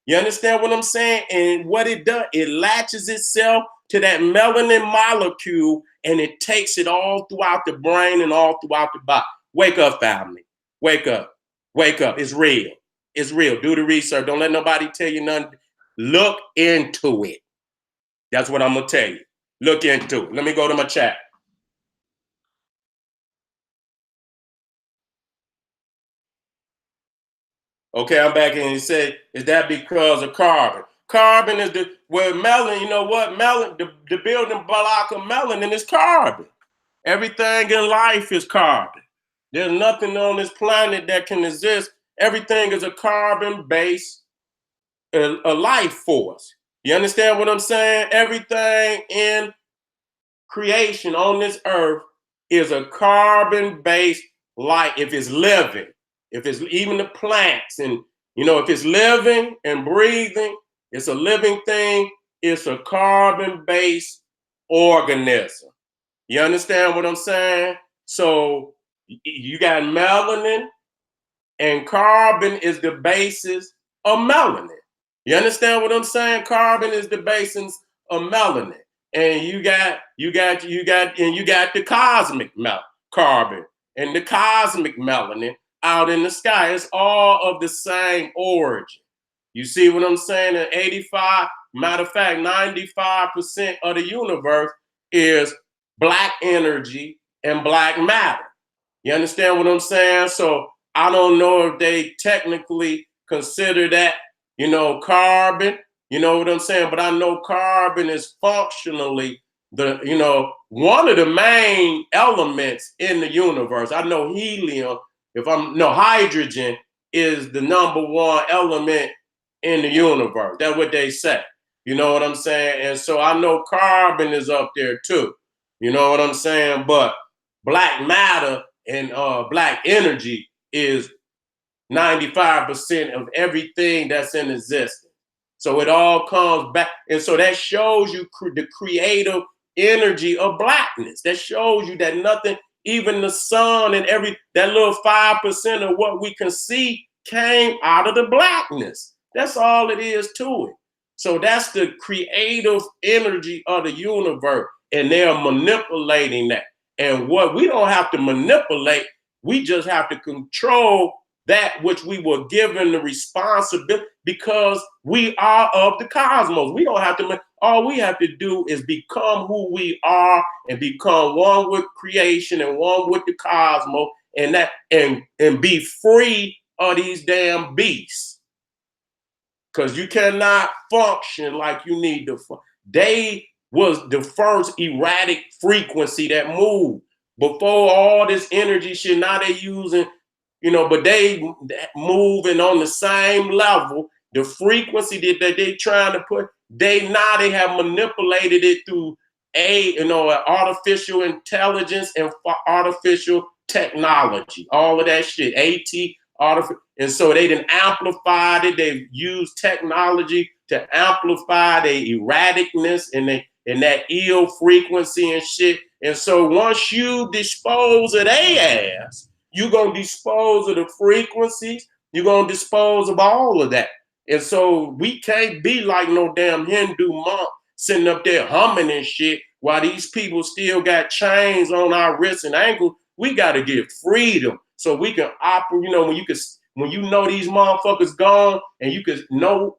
You understand what I'm saying? And what it does, it latches itself to that melanin molecule and it takes it all throughout the brain and all throughout the body. Wake up, family. Wake up. Wake up. It's real. It's real. Do the research. Don't let nobody tell you nothing. Look into it. That's what I'm going to tell you. Look into it. Let me go to my chat. Okay, I'm back in. And he said, is that because of carbon? Carbon is melanin, you know what? The building block of melanin is carbon. Everything in life is carbon. There's nothing on this planet that can exist. Everything is a carbon-based a life force. You understand what I'm saying? Everything in creation on this earth is a carbon-based life. If it's living, if it's even the plants, and if it's living and breathing, it's a living thing. It's a carbon-based organism. You understand what I'm saying? So you got melanin, and carbon is the basis of melanin. You understand what I'm saying? Carbon is the basis of melanin, and you got the cosmic carbon and the cosmic melanin out in the sky. It's all of the same origin. You see what I'm saying? And 85, matter of fact, 95% of the universe is black energy and black matter. You understand what I'm saying? So I don't know if they technically consider that, carbon, you know what I'm saying? But I know carbon is functionally one of the main elements in the universe. I know helium, hydrogen is the number one element in the universe. That's what they say. You know what I'm saying? And so I know carbon is up there too. You know what I'm saying? But black matter and black energy is 95% of everything that's in existence. So it all comes back. And so that shows you the creative energy of blackness. That shows you that nothing, even the sun and that little 5% of what we can see came out of the blackness. That's all it is to it. So that's the creative energy of the universe. And they're manipulating that. And what we don't have to manipulate, we just have to control that which we were given the responsibility, because we are of the cosmos. We don't have to, all we have to do is become who we are and become one with creation and one with the cosmos, and be free of these damn beasts. Because you cannot function like you need to. They was the first erratic frequency that moved. Before all this energy shit, now they using, but they moving on the same level. The frequency that they trying to put, they have manipulated it through artificial intelligence and artificial technology, all of that shit, and so they done amplified it. They've used technology to amplify their erraticness and that ill frequency and shit. And so once you dispose of their ass, you're going to dispose of the frequencies. You're going to dispose of all of that. And so we can't be like no damn Hindu monk sitting up there humming and shit while these people still got chains on our wrists and ankles. We got to get freedom so we can operate. When you know these motherfuckers gone, and you can no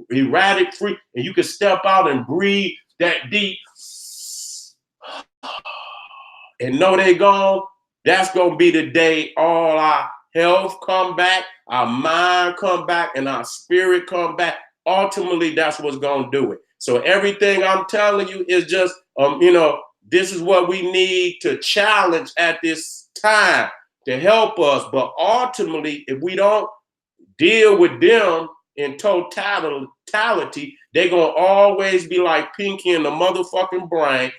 erratic free, and you can step out and breathe that deep and know they gone. That's gonna be the day all our health come back, our mind come back, and our spirit come back. Ultimately, that's what's gonna do it. So everything I'm telling you is just, this is what we need to challenge at this time to help us. But ultimately, if we don't deal with them in totality, they're gonna always be like Pinky in the motherfucking brain,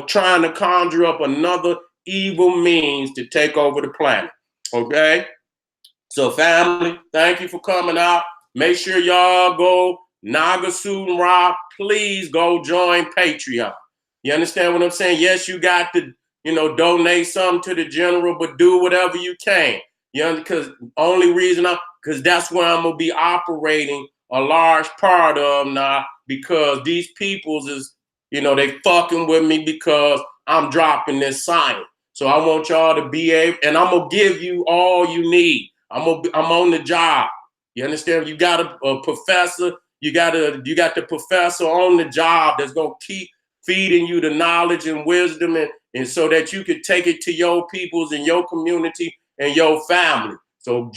trying to conjure up another evil means to take over the planet. Okay? So family, thank you for coming out. Make sure y'all go Naga Suten Ra. Please go join Patreon. You understand what I'm saying? Yes, you got to, donate something to the general, but do whatever you can. Because only reason because that's where I'm gonna be operating a large part of now, because these peoples is, they fucking with me because I'm dropping this science. So I want y'all to be able, and I'm gonna give you all you need. I'm on the job. You understand? You got a professor. You got the professor on the job that's gonna keep feeding you the knowledge and wisdom, and so that you could take it to your peoples and your community and your family. So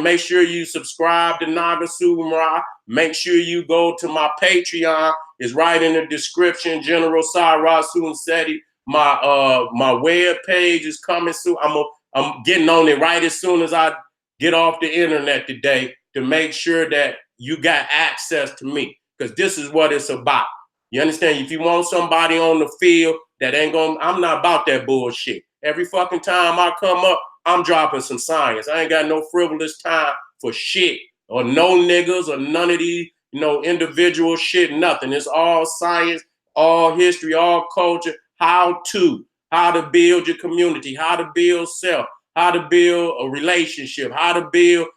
make sure you subscribe to Naga Suten Ra. Make sure you go to my Patreon. It's right in the description. General Seti. My web page is coming soon. I'm gonna I'm getting on it right as soon as I get off the internet today to make sure that you got access to me, because this is what it's about. You understand? If you want somebody on the field that ain't gonna, I'm not about that bullshit. Every fucking time I come up, I'm dropping some science. I ain't got no frivolous time for shit or no niggas or none of these, individual shit, nothing. It's all science, all history, all culture, how to build your community, how to build self, how to build a relationship, how to build,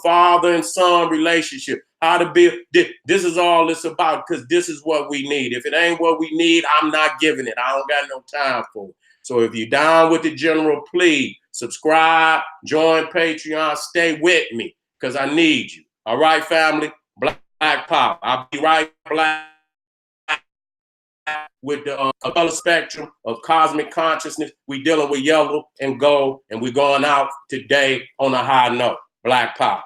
father and son relationship, how to build. This is all it's about, because this is what we need. If it ain't what we need, I'm not giving it. I don't got no time for it. So if you're down with the general, please subscribe, join Patreon, stay with me, because I need you. All right, family? Black Power. I'll be right back with the color spectrum of cosmic consciousness. We dealing with yellow and gold, and we're going out today on a high note. Black Power.